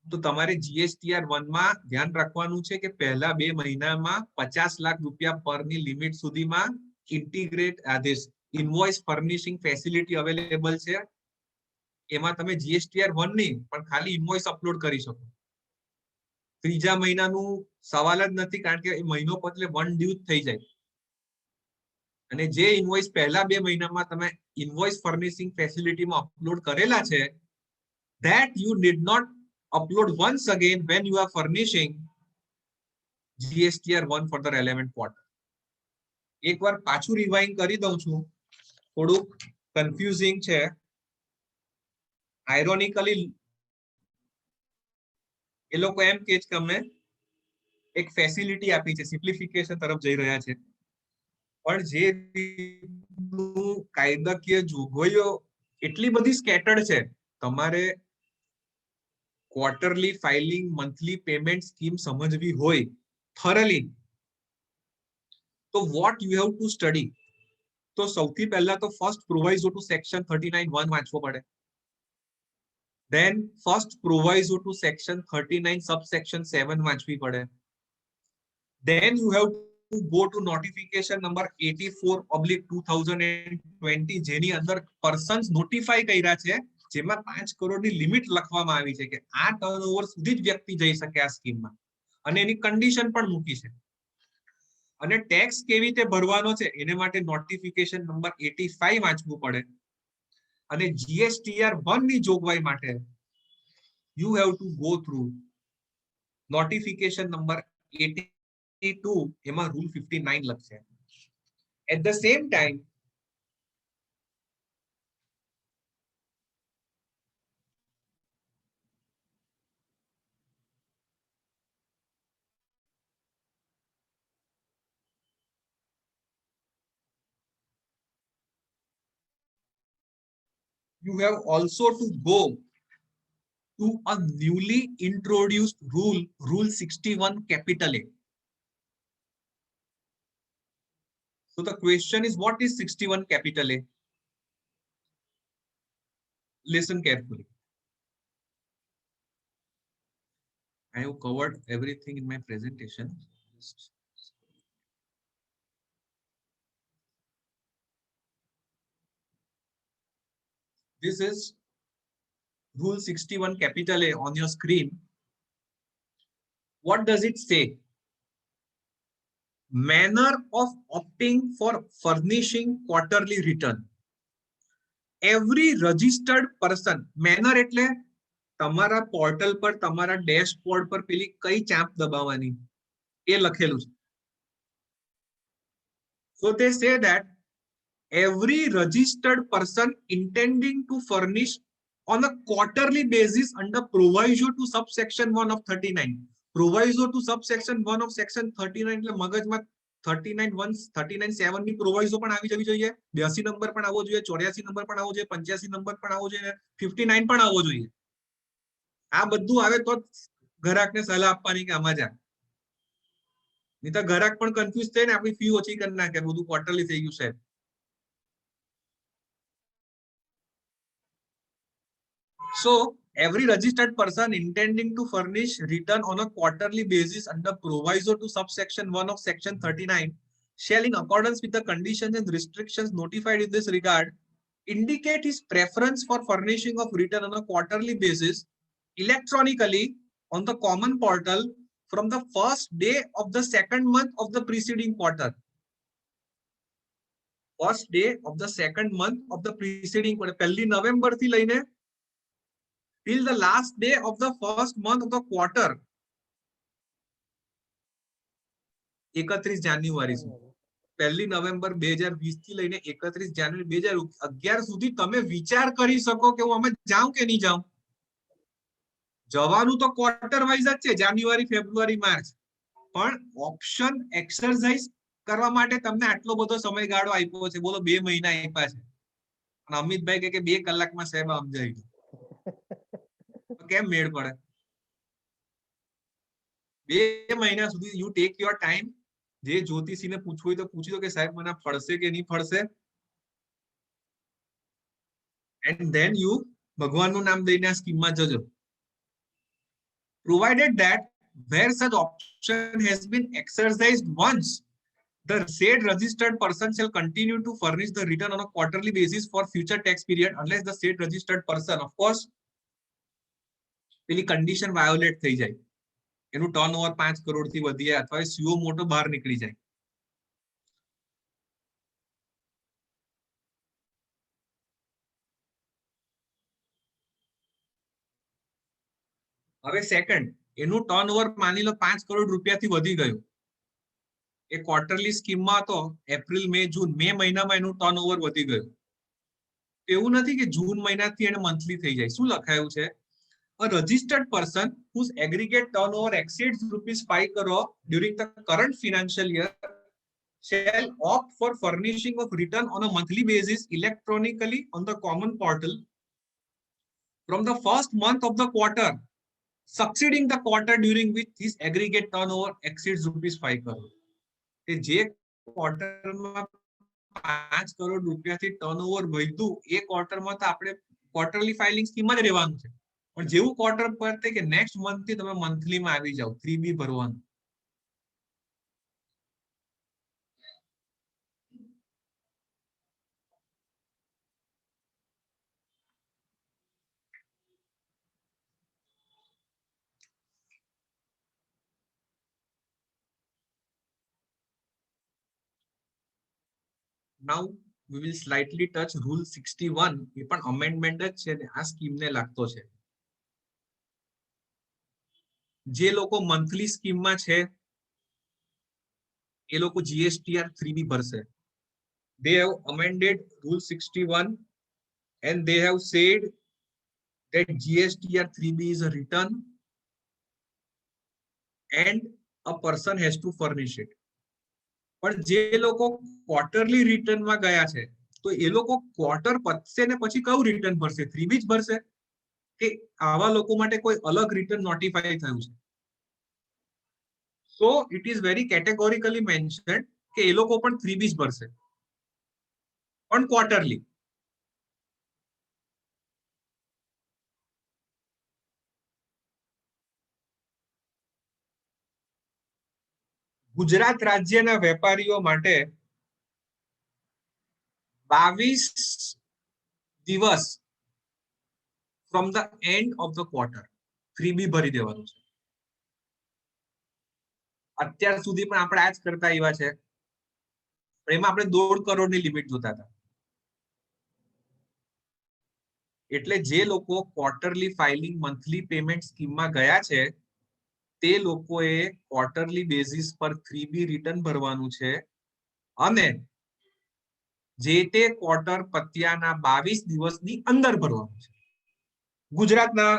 તો તમારે GSTR1 માં ધ્યાન રાખવાનું છે કે પહેલા 2 મહિનામાં 50 લાખ રૂપિયા પરની લિમિટ સુધીમાં ઇન્ટિગ્રેટ આદેશ ઇન્વોઇસ ફર્નિશિંગ ફેસિલિટી અવેલેબલ છે. એમાં તમે GSTR1 નહીં પણ ખાલી ઇન્વોઇસ અપલોડ કરી શકો. ત્રીજા મહિનાનું સવાલ જ નથી કારણ કે એ મહિનો પતલે 1 ડ્યુ થઈ જાય. અને જે ઇન્વોઇસ પહેલા 2 મહિનામાં તમે ઇન્વોઇસ ફર્નિશિંગ ફેસિલિટીમાં અપલોડ કરેલા છે, that you did not upload once again when you are furnishing GSTR1 for the relevant quarter. એકવાર પાછું રિવાઇન્ડ કરી દઉં છું, થોડુંક કન્ફ્યુઝિંગ છે. આયરોનિકલી એ લોકો એમ કહે છે કે અમે એક ફેસિલિટી આપી છે, સિમ્પ્લિફિકેશન તરફ જઈ રહ્યા છે, પણ જે કાયદાકીય જોગવાઈઓ એટલી બધી સ્કેટર્ડ છે, તમારે quarterly filing, monthly payment scheme સમજવી હોય thoroughly, તો what you have to study? તો સૌથી પહેલા તો ફર્સ્ટ પ્રોવાઇઝો ટુ સેક્શન 39(1) વાંચવો પડે. Then first proviso to section 39 subsection 7 વાંચવી પડે. Then you have to go to notification number 84/2020 જેની અંદર persons notify કર્યા છે, જેમાં 5 કરોડની લિમિટ લખવામાં આવી છે કે આ ટર્નઓવર સુધી જ વ્યક્તિ જઈ શકે આ સ્કીમમાં, અને એની કન્ડિશન પણ મૂકી છે. અને ટેક્સ કેવી રીતે ભરવાનો છે એને માટે નોટિફિકેશન નંબર 85 વાંચવું પડે. અને GSTR 1 ની જોગવાઈ માટે you have to go through notification number 82, એમાં rule 59 લખશે. At the same time, you have also to go to a newly introduced rule, Rule 61 capital A. So the question is, what is 61 capital A? Listen carefully. I have covered everything in my presentation. This is Rule 61 capital A on your screen. What does it say? Manner of opting for furnishing quarterly return. Every registered person, manner એટલે તમારા portal પર, તમારા dashboard પર પેલી કઈ ચાંપ દબાવવાની એ લખેલું છે. So they say that every registered person intending to furnish on a quarterly basis under proviso to subsection 1 of 39. Proviso to subsection 1 of section 39 એટલે મગજમાં 39(1) 39(7) ની પ્રોવાઇઝો પણ આવી જવી જોઈએ, 82 નંબર પણ આવવો જોઈએ, 84 નંબર પણ આવવો જોઈએ, 85 નંબર પણ આવવો જોઈએ, 59 પણ આવવો જોઈએ. આ બધું આવે તો ગ્રાહકને સલાહ આપવાની કે આમાં જા. નહીં તો ગ્રાહક પણ કન્ફ્યુઝ થઈને આપણી ફી ઓછી કરી નાખે, બધું ક્વાર્ટરલી થઈ ગયું છે. So every registered person intending to furnish return on a quarterly basis under proviso to subsection 1 of section 39 shall, in accordance with the conditions and restrictions notified in this regard, indicate his preference for furnishing of return on a quarterly basis electronically on the common portal from the first day of the second month of the preceding quarter. First day of the second month of the preceding quarter. 1 November થી લઈને till the last day of the first month of the quarter. 31 જાન્યુઆરી સુધી. 1 November 2020 થી લઈને 31 જાન્યુઆરી 2011 સુધી તમે વિચાર કરી શકો કે હું આમાં જાઉં કે નહીં જાઉં. જવાનું તો ક્વાર્ટર વાઇઝ જ છે, જાન્યુઆરી, ફેબ્રુઆરી, માર્ચ, પણ ઓપ્શન એક્સરસાઇઝ કરવા માટે તમને આટલો બધો સમયગાળો આપ્યો છે. બોલો 2 મહિના આપ્યા છે. અને અમિતભાઈ કહે કે 2 કલાકમાં સાહેબ સમજાવી દો. કેમ મેળ પડે? 2 મહિના સુધી યુ ટેક યોર ટાઈમ. જે જ્યોતિષીને પૂછવું હોય તો પૂછી દો કે સાહેબ મને ફળશે કે નહીં ફળશે, એન્ડ ધેન યુ ભગવાનનું નામ દઈને આ સ્કીમમાં જજો. Provided that where such option has been exercised once, the said registered person shall continue to furnish the return on a quarterly basis for future tax period unless the said registered person, of course, પેલી condition violet થઈ જાય, એનું turnover 5 કરોડથી વધી જાય અથવા CO મોટો બહાર નીકળી જાય. હવે સેકન્ડ, એનું ટર્નઓવર માની લો 5 કરોડ રૂપિયાથી વધી ગયું. એ ક્વાર્ટરલી સ્કીમમાં હતો, એપ્રિલ, મે, જૂન, મે મહિનામાં એનું ટર્નઓવર વધી ગયું. એવું નથી કે જૂન મહિનાથી એને મંથલી થઈ જાય. શું લખાયું છે? A registered person whose aggregate turnover exceeds ₹5 crore during the current financial year shall opt for furnishing of return on a monthly basis electronically on the common portal from the first month of the quarter succeeding the quarter during which his aggregate turnover exceeds rupees 5 crore. કે જે ક્વાર્ટરમાં 5 કરોડ રૂપિયાથી turnover વધ્યું એ ક્વાર્ટરમાં તો આપણે quarterly filing સ્કીમમાં જ રહેવાનું છે. પણ જેવું ક્વાર્ટર પતે કે નેક્સ્ટ મંથથી તમે મંથલીમાં આવી જાઓ 3B ભરવાનું. Now we will slightly touch rule 61. એ પણ amendment જ છે ને આ સ્કીમને લાગતો છે. જે લોકો મંથલી સ્કીમમાં છે એ લોકો GSTR 3B ભરશે. They have amended rule 61 and they have said that GSTR 3B is a return and a person has to furnish it. પણ જે લોકો ક્વાર્ટરલી રિટર્નમાં ગયા છે તો એ લોકો ક્વાર્ટર પતશે ને પછી કયું રિટર્ન ભરશે? 3B જ ભરશે કે આવા લોકો માટે કોઈ અલગ રિટર્ન નોટિફાઈ થયું છે? So it is very categorically mentioned કે એ લોકો પણ 3B જ ભરશે પણ ક્વાર્ટરલી. ગુજરાત રાજ્યના વેપારીઓ માટે 22 દિવસ from the end of the quarter 3B ભરી દેવાનું છે. અત્યાર સુધી પણ આપણે આ જ કરતા આવ્યા છે. એમાં આપણે 1.5 કરોડની લિમિટ જોતા હતા. એટલે જે લોકો ક્વાર્ટરલી ફાઇલિંગ મંથલી પેમેન્ટ સ્કીમમાં ગયા છે તે લોકોએ ક્વાર્ટરલી બેઝિસ પર 3B રિટર્ન ભરવાનું છે અને જે તે ક્વાર્ટર પત્યાના 22 દિવસની અંદર ભરવાનું છે. ગુજરાતના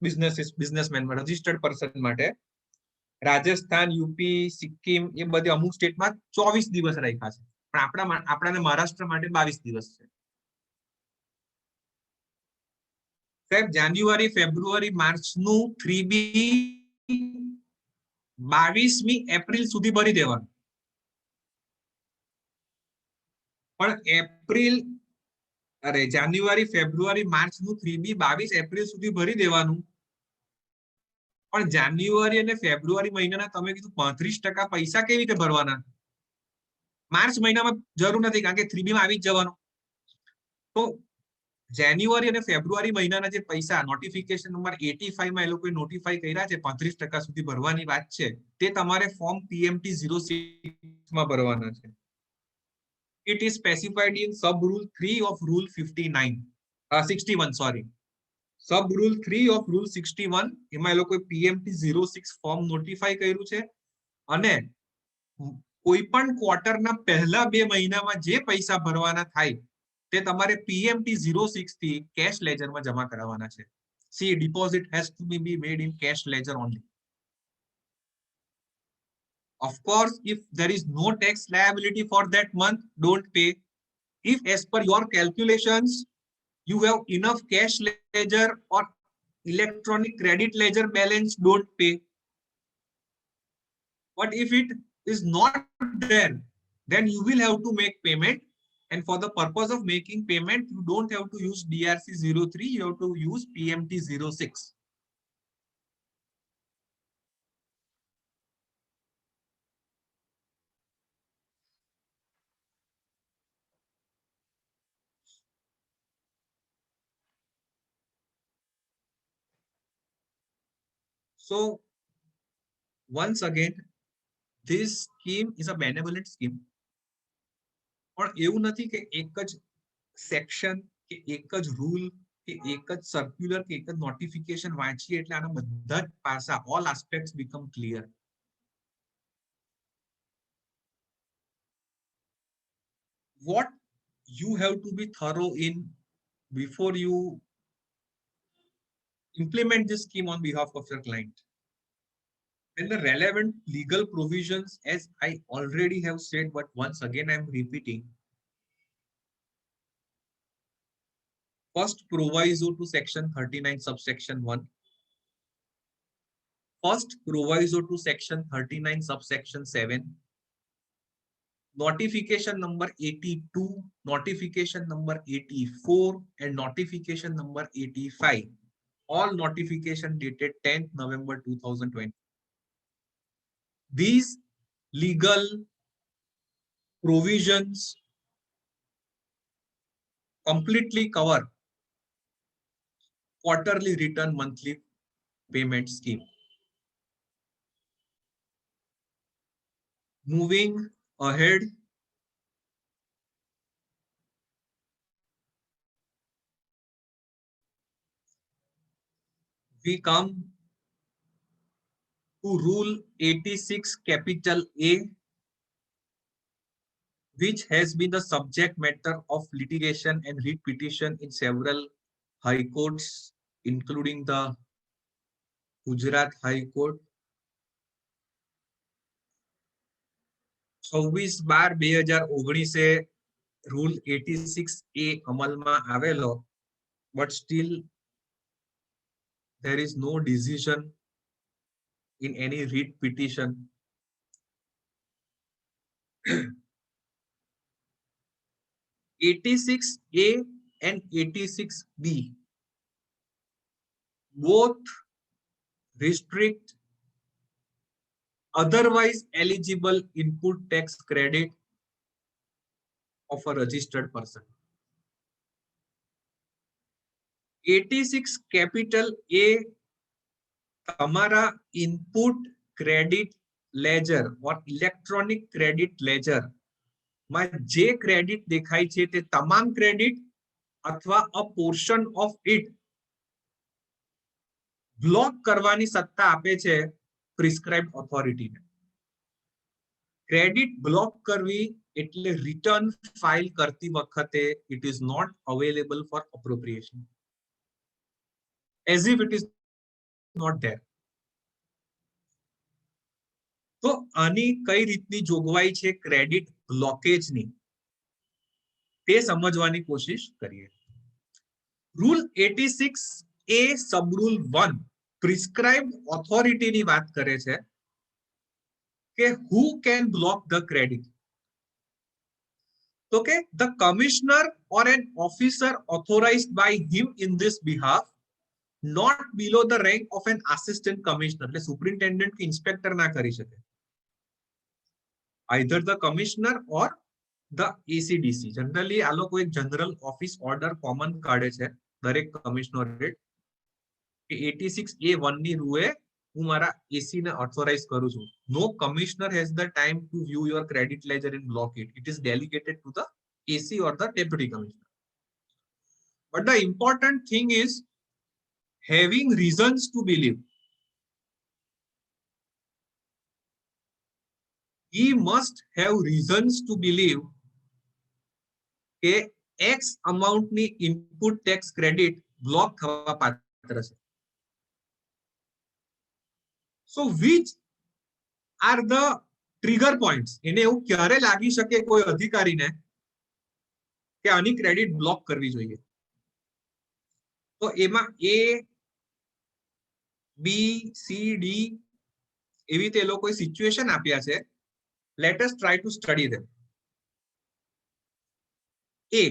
બિઝનેસમેન રજિસ્ટર્ડ પર્સન માટે રાજસ્થાન, યુપી, સિક્કિમ એ બધે અમુક સ્ટેટમાં 24 દિવસ રાખ્યા છે પણ આપણાને મહારાષ્ટ્ર માટે 22 દિવસ છે. સાહેબ જાન્યુઆરી, ફેબ્રુઆરી, માર્ચનું 3B 22મી એપ્રિલ સુધી ભરી દેવાનું. પણ જાન્યુઆરી, ફેબ્રુઆરી, માર્ચનું 3B 22 એપ્રિલ સુધી ભરી દેવાનું. પણ જાન્યુઆરી અને ફેબ્રુઆરી મહિનાના તમે કીધું 35% પૈસા કેવી રીતે ભરવાના? માર્ચ મહિનામાં જરૂર નથી કારણ કે 3B માં આવી જ જવાનું. તો જાન્યુઆરી અને ફેબ્રુઆરી મહિનાના જે પૈસા નોટિફિકેશન નંબર 85 માં એ લોકોએ નોટિફાઈ કર્યા છે 35% સુધી ભરવાની વાત છે તે તમારે ફોર્મ PMT 06 માં ભરવાના છે. It is specified in sub rule 3 of rule 61 sorry. Sub rule 3 of rule 61 એમાં એ લોકોએ PMT 06 ફોર્મ નોટિફાઈ કર્યું છે અને કોઈ પણ ક્વાર્ટરના પહેલા 2 મહિનામાં જે પૈસા ભરવાના થાય તે તમારે PMT 06 થી કેશ લેજરમાં જમા કરાવવાના છે. See, deposit has to be made in cash ledger only. Of course, if there is no tax liability for that month, don't pay. If as per your calculations, you have enough cash ledger or electronic credit ledger balance, don't pay. But if it is not there, then you will have to make payment. And for the purpose of making payment, you don't have to use DRC 03, you have to use PMT 06. So once again, this scheme is a benevolent scheme. પણ એવું નથી કે એક જ section કે એક જ rule કે એક જ સર્ક્યુલર કે એક જ નોટિફિકેશન વાંચીએ એટલે આના બધા જ પાસા all aspects become clear. What you have to be thorough in before you implement this scheme on behalf of your client. And the relevant legal provisions, as I already have said, but once again I am repeating. First proviso to section 39 subsection 1. first proviso to section 39 subsection 7, notification number 82, notification number 84 and notification number 85, all notification dated 10th November 2020. These legal provisions completely cover quarterly return monthly payment scheme. Moving ahead, we come to Rule 86 capital A, which has been the subject matter of litigation and writ petition in several high courts, including the Gujarat High Court. 26/12/2019 rule 86A અમલમાં આવેલો, but still there is no decision in any writ petition. 86A and 86B both restrict otherwise eligible input tax credit of a registered person. 86 capital A તમારા input credit ledger or electronic credit ledger માં જે credit દેખાય છે તે તમામ credit અથવા a portion of it block કરવાની સત્તા આપે છે પ્રિસ્ક્રાઇબ્ડ ઓથોરિટીને. ક્રેડિટ બ્લોક કરવી એટલે રિટર્ન ફાઇલ કરતી વખતે it is not available for appropriation, as if it is not there. તો આની કઈ રીતની જોગવાઈ છે ક્રેડિટ બ્લોકેજની તે સમજવાની કોશિશ કરીએ. રૂલ 86A સબ રૂલ 1 પ્રિસ્ક્રાઇબ્ડ ઓથોરિટીની વાત કરે છે કે who can block the credit. તો કે the commissioner or an officer authorized by him in this behalf, not below the rank of an assistant commissioner. એટલે superintendent કે inspector ના કરી શકે. Either the commissioner or the ACDC. Generally આ લોકો એક general office order common કાઢે છે દરેક કમિશનરેટ કે 86A1 ની રૂએ હું મારા AC ને ઓથોરાઇઝ કરું છું. No commissioner has the time to view your credit ledger and block it. It is delegated to the AC or the deputy commissioner. But the important thing is having reasons to believe. He must have reasons to believe કે X amount ની input tax credit block થવા પાત્ર છે. So which are the trigger points? એને એવું ક્યારે લાગી શકે કોઈ અધિકારીને કે આની ક્રેડિટ બ્લોક કરવી જોઈએ? તો એમાં A, B, C, D એવી રીતે એ લોકોએ સિચ્યુએશન આપ્યા છે. Let us try to study them. A.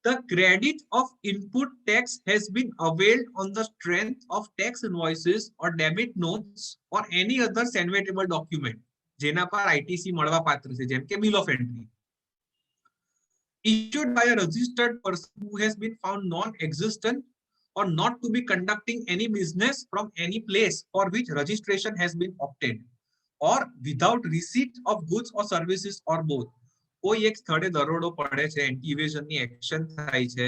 The credit of input tax has been availed on the strength of tax invoices or debit notes or any other salvatable document જેના પર ITC મળવા પાત્ર છે, જેમ કે bill of entry, issued by a registered person who has been found non-existent or not to be conducting any business from any place for which registration has been obtained, or without receipt of goods or services or both. કોઈ એક સ્થળે દરોડો પડે છે, anti ઇવેઝનની action થાય છે,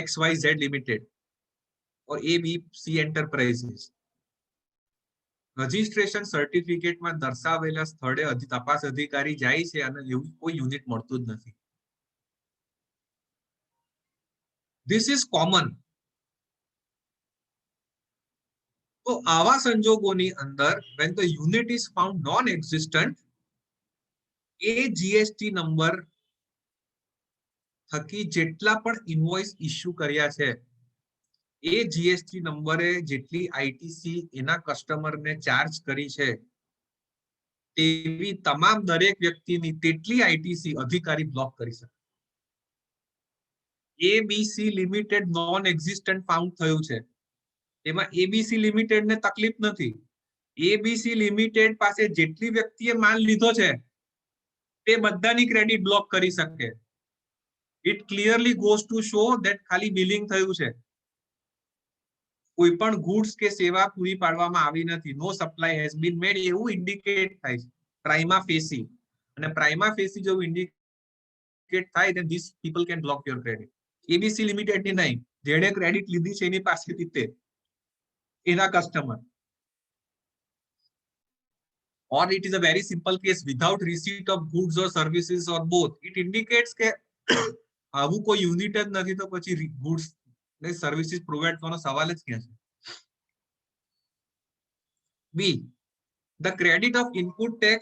XYZ limited or ABC enterprises, registration સર્ટિફિકેટમાં દર્શાવેલા સ્થળે તપાસ અધિકારી જાય છે અને એવું કોઈ યુનિટ મળતું જ નથી. This is common. તો આવા સંજોગોની અંદર when the unit is found non-existent, A GST number થકી જેટલા પણ ઇન્વોઇસ ઇશ્યુ કર્યા છે એ જીએસટી નંબરે જેટલી આઈટીસી એના કસ્ટમરને ચાર્જ કરી છે તેવી તમામ દરેક વ્યક્તિની તેટલી આઈટીસી અધિકારી બ્લોક કરી શકે. ABC limited non existent found થયું છે. એમાં એબીસી લિમિટેડ ને તકલીફ નથી. એબીસી લિમિટેડ પાસે જેટલી વ્યક્તિએ માલ લીધો છે તે બધાની ક્રેડિટ બ્લોક કરી શકે. It clearly goes to show that ખાલી બિલિંગ થયું છે, કોઈ પણ ગુડ્સ કે સેવા પૂરી પાડવામાં આવી નથી. નો સપ્લાય હેઝ બીન મેડ એવું ઇન્ડિકેટ થાય છે પ્રાઇમા ફેસી. અને પ્રાઇમા ફેસી જેવું ઇન્ડિકેટ થાય then these people can block your credit. ABC limited ની નહીં, જેણે ક્રેડિટ લીધી છે એની પાસેથી તે એના customer. Or it is a very simple case without receipt of goods or services or both. It indicates કે આવું કોઈ યુનિટ જ નથી તો પછી ગુડ્સ ને સર્વિસીસ પ્રોવાઈડ કરવાનો સવાલ જ ક્યાં છે. B. The credit of input tax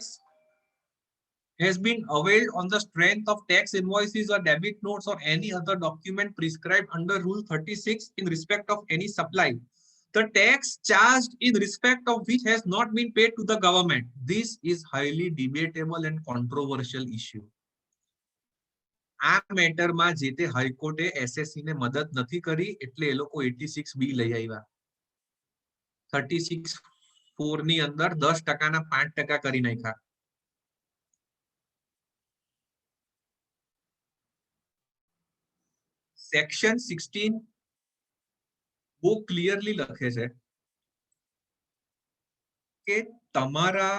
has been availed on the strength of tax invoices or debit notes or any other document prescribed under Rule 36 in respect of any supply, the tax charged in respect of which has not been paid to the government. This is highly debatable and controversial issue. આ મેટરમાં જે તે હાઈકોર્ટે SSC ને મદદ નથી કરી એટલે એ લોકો 86B લઈ આવ્યા. 36(4) ની અંદર 10% ના 5% કરી નાખ્યા. સેક્શન 16 બહુ ક્લિયરલી લખે છે કે તમારા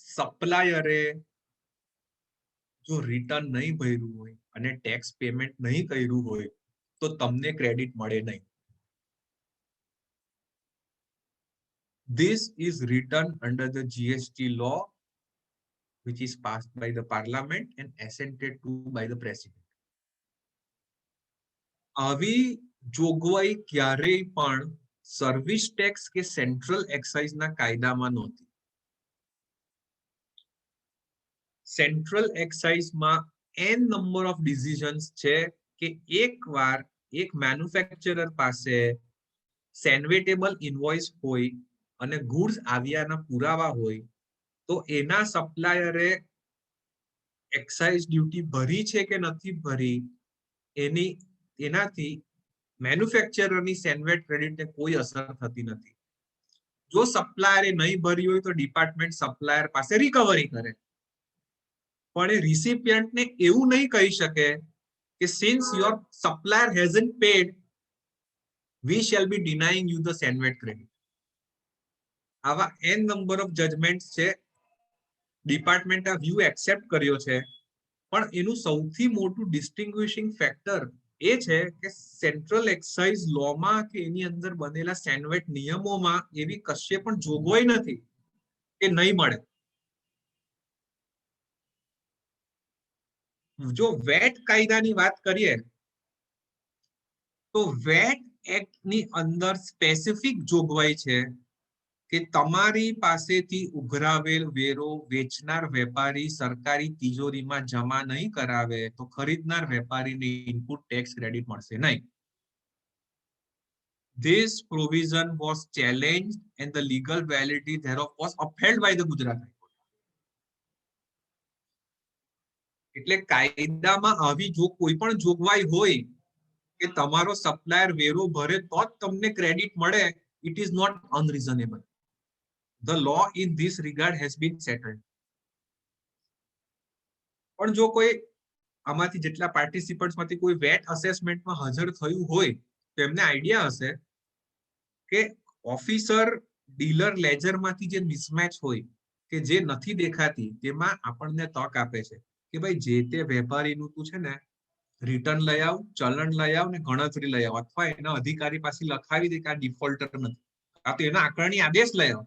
સપ્લાયરે જો રિટર્ન નહીં ભર્યું હોય અને ટેક્સ પેમેન્ટ નહીં કર્યું હોય તો તમને ક્રેડિટ મળે નહીં. This is written under the GST law which is passed by the parliament and assented to by the president. આવી જોગવાઈ ક્યારેય પણ સર્વિસ ટેક્સ કે સેન્ટ્રલ એક્સાઇઝ ના કાયદામાં નહોતી. સેન્ટ્રલ એક્સાઇઝમાં n નંબર ઓફ ડિસિઝન્સ છે કે એકવાર એક મેન્યુફેક્ચરર પાસે સેન્વેટેબલ ઇનવોઇસ હોય અને ગુડ્સ આવ્યાના પુરાવા હોય તો એના સપ્લાયરે એક્સાઇઝ ડ્યુટી ભરી છે કે નથી ભરી એનાથી મેન્યુફેક્ચરરની સેન્વેટ ક્રેડિટને કોઈ અસર થતી નથી. જો સપ્લાયરે નહીં ભરી હોય તો ડિપાર્ટમેન્ટ સપ્લાયર પાસે રિકવરી કરે, પણ એ રિસિપિયન્ટને એવું નહીં કહી શકે કે since your supplier hasn't paid we shall be denying you the SENVAT credit. આવા n નંબર ઓફ જજમેન્ટ્સ છે. ડિપાર્ટમેન્ટ આ વ્યૂ એક્સેપ્ટ કર્યો છે, પણ એનું સૌથી મોટું ડિસ્ટિંગ્વિશિંગ ફેક્ટર એ છે કે સેન્ટ્રલ એક્સાઇઝ લોમાં કે એની અંદર બનેલા સેન્વેટ નિયમોમાં એવી કશે પણ જોગવાઈ નથી કે નહીં મળે. જો વેટ કાયદાની વાત કરીએ તો વેટ એક્ટ ની અંદર સ્પેસિફિક જોગવાઈ છે કે તમારી પાસેથી ઉઘરાવેલ વેરો વેચનાર વેપારી સરકારી તિજોરીમાં જમા નહીં કરાવે તો ખરીદનાર વેપારીને ઇનપુટ ટેક્સ ક્રેડિટ મળશે નહીં. This provision was challenged and the legal validity thereof was upheld by the Gujarat High Court. એટલે કાયદામાં આવી જો કોઈ પણ જોગવાઈ હોય કે તમારો સપ્લાયર વેરો ભરે તો જ તમને ક્રેડિટ મળે, it is not unreasonable. The law in this regard has been settled. પણ જો કોઈ આમાંથી જેટલા પાર્ટિસિપન્ટ્સ માંથી કોઈ વેટ અસેસમેન્ટમાં હાજર થયું હોય તો એમને આઈડિયા હશે કે ઓફિસર ડીલર લેજરમાંથી જે મિસમેચ હોય કે જે નથી દેખાતી તેમાં આપણને તક આપે છે કે ભાઈ જે તે વેપારીનું તું છે ને રિટર્ન લઈ આવ, ચલણ લઈ આવ ને ગણતરી લઈ આવ, અથવા એના અધિકારી પાસે લખાવી દે કે આ ડિફોલ્ટર નથી, આ તો એના આકારણી આદેશ લઈ આવ,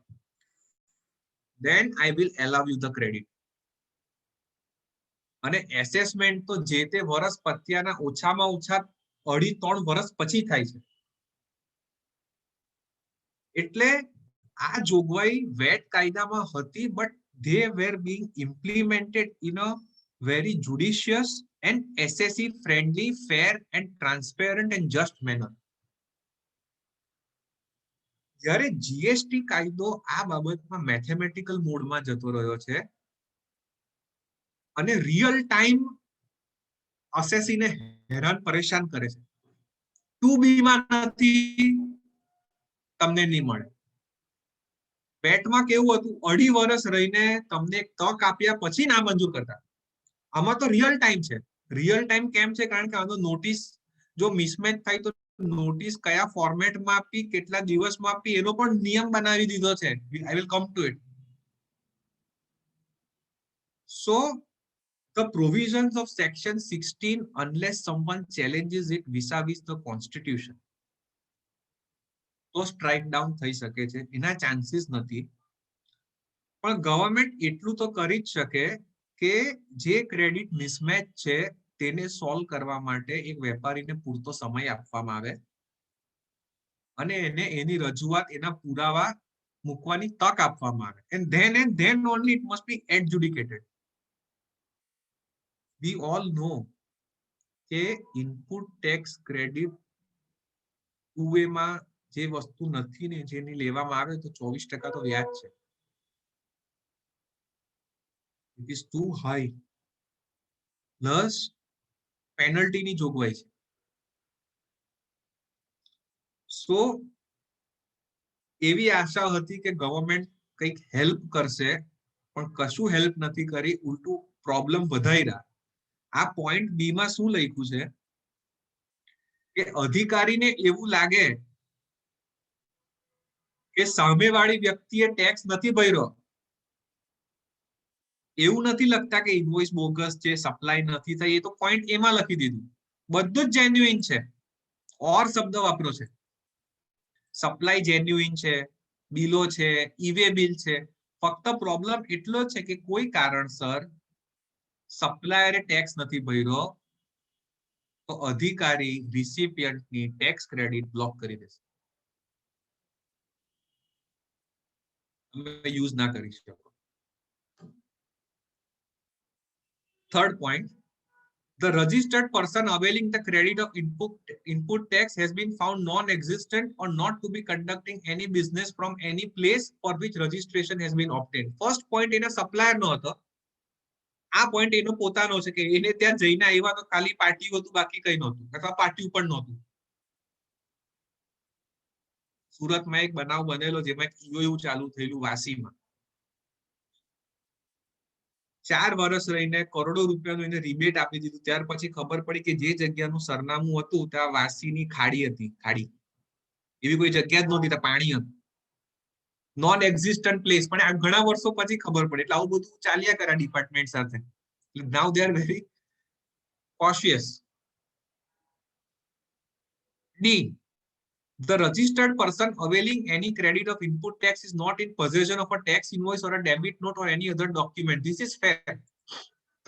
then I will allow you the credit. અને એસેસમેન્ટ તો જે તે વર્ષ પત્યાના ઓછામાં ઓછા 2.5-3 વર્ષ પછી થાય છે. એટલે આ જોગવાઈ વેટ કાયદામાં હતી, but they were being implemented in a very judicious and SSE friendly, fair and transparent and just manner. જ્યારે જીએસટી કાયદો આ બાબતમાં મેથેમેટિકલ મોડમાં જતો રહ્યો છે અને રિયલ ટાઈમ અસેસીને હેરાન પરેશાન કરે છે. 2B માં નથી, તમને નહીં મળે. પેટમાં કેવું હતું, 2.5 વર્ષ રહીને તમને એક તક આપ્યા પછી નામંજૂર કરતા. આમાં તો રિયલ ટાઈમ છે. રિયલ ટાઈમ કેમ છે? કારણ કે આનો નોટિસ જો મિસમેચ થાય તો નોટિસ કયા ફોર્મેટમાં આપી, કેટલા દિવસમાં આપી, એનો પણ નિયમ બનાવી દીધો છે. I will come to it. So the provisions of section 16, unless someone challenges it vis-a-vis the constitution, તો સ્ટ્રાઇક ડાઉન થઈ શકે છે. એના ચાન્સીસ નથી. પણ ગવર્નમેન્ટ એટલું તો કરી જ શકે કે જે ક્રેડિટ મિસમેચ છે તેને સોલ્વ કરવા માટે એક વેપારીને પૂરતો સમય આપવામાં આવે અને એને એની રજૂઆત, એના પુરાવા મૂકવાની તક આપવામાં આવે. and then only it must be adjudicated. We all know કે ઇનપુટ ટેક્સ ક્રેડિટ 2A માં જે વસ્તુ નથી ને જેની લેવામાં આવે તો 24% તો વ્યાજ છે. It is too high. Plus પેનલ્ટીની જોગવાઈ છે. સો એવી આશા હતી કે ગવર્નમેન્ટ કંઈક હેલ્પ કરશે, પણ કશું હેલ્પ નથી કરી, ઉલટું પ્રોબ્લેમ વધાર્યા. આ પોઈન્ટ બી માં શું લખ્યું છે કે અધિકારીને એવું લાગે કે સામેવાળી વ્યક્તિએ ટેક્સ નથી ભર્યો. એવું નથી લખતા કે ઇનવોઇસ બોગસ છે, સપ્લાય નથી થઈ, એ તો પોઈન્ટ એમાં લખી દીધું. બધું જ જેન્યુઇન છે. ઓર શબ્દ વાપરો છે. સપ્લાય જેન્યુઇન છે, બિલો છે, ઈવે બિલ છે. ફક્ત પ્રોબ્લેમ એટલો છે કે કોઈ કારણસર સપ્લાયરે ટેક્સ નથી ભર્યો તો અધિકારી રિસિપિયન્ટની ટેક્સ ક્રેડિટ બ્લોક કરી દેશે. તમે યુઝ ના કરી શકો. Third point, the registered person availing the credit of input tax has been found non-existent or not to be conducting any business from any place for which registration has been obtained. First point એના supplier નો હતો. આ point એનો પોતાનો છે કે એને ત્યાં જઈને આવ્યા તો ખાલી પાર્ટી હતું, બાકી કઈ નહોતું, અથવા પાર્ટી પણ નહોતું. સુરતમાં એક બનાવ બનેલો જેમાં EOU ચાલુ થયેલું વાસીમાં. 4 વર્ષ રહીને કરોડો રૂપિયાનું એને રિબેટ આપી દીધું. ત્યાર પછી ખબર પડી કે જે જગ્યાનું સરનામું હતું ત્યાં વાસીની ખાડી હતી. ખાડી એવી કોઈ જગ્યા જ નહોતી, ત્યાં પાણી હતું. Non existent place. પણ આ ઘણા વર્ષો પછી ખબર પડે. એટલે આવું બધું ચાલ્યા કરે ડિપાર્ટમેન્ટ સાથે. Now they are very cautious. ડી, the registered person availing any credit of input tax is not in possession of a tax invoice or a debit note or any other document. This is fair.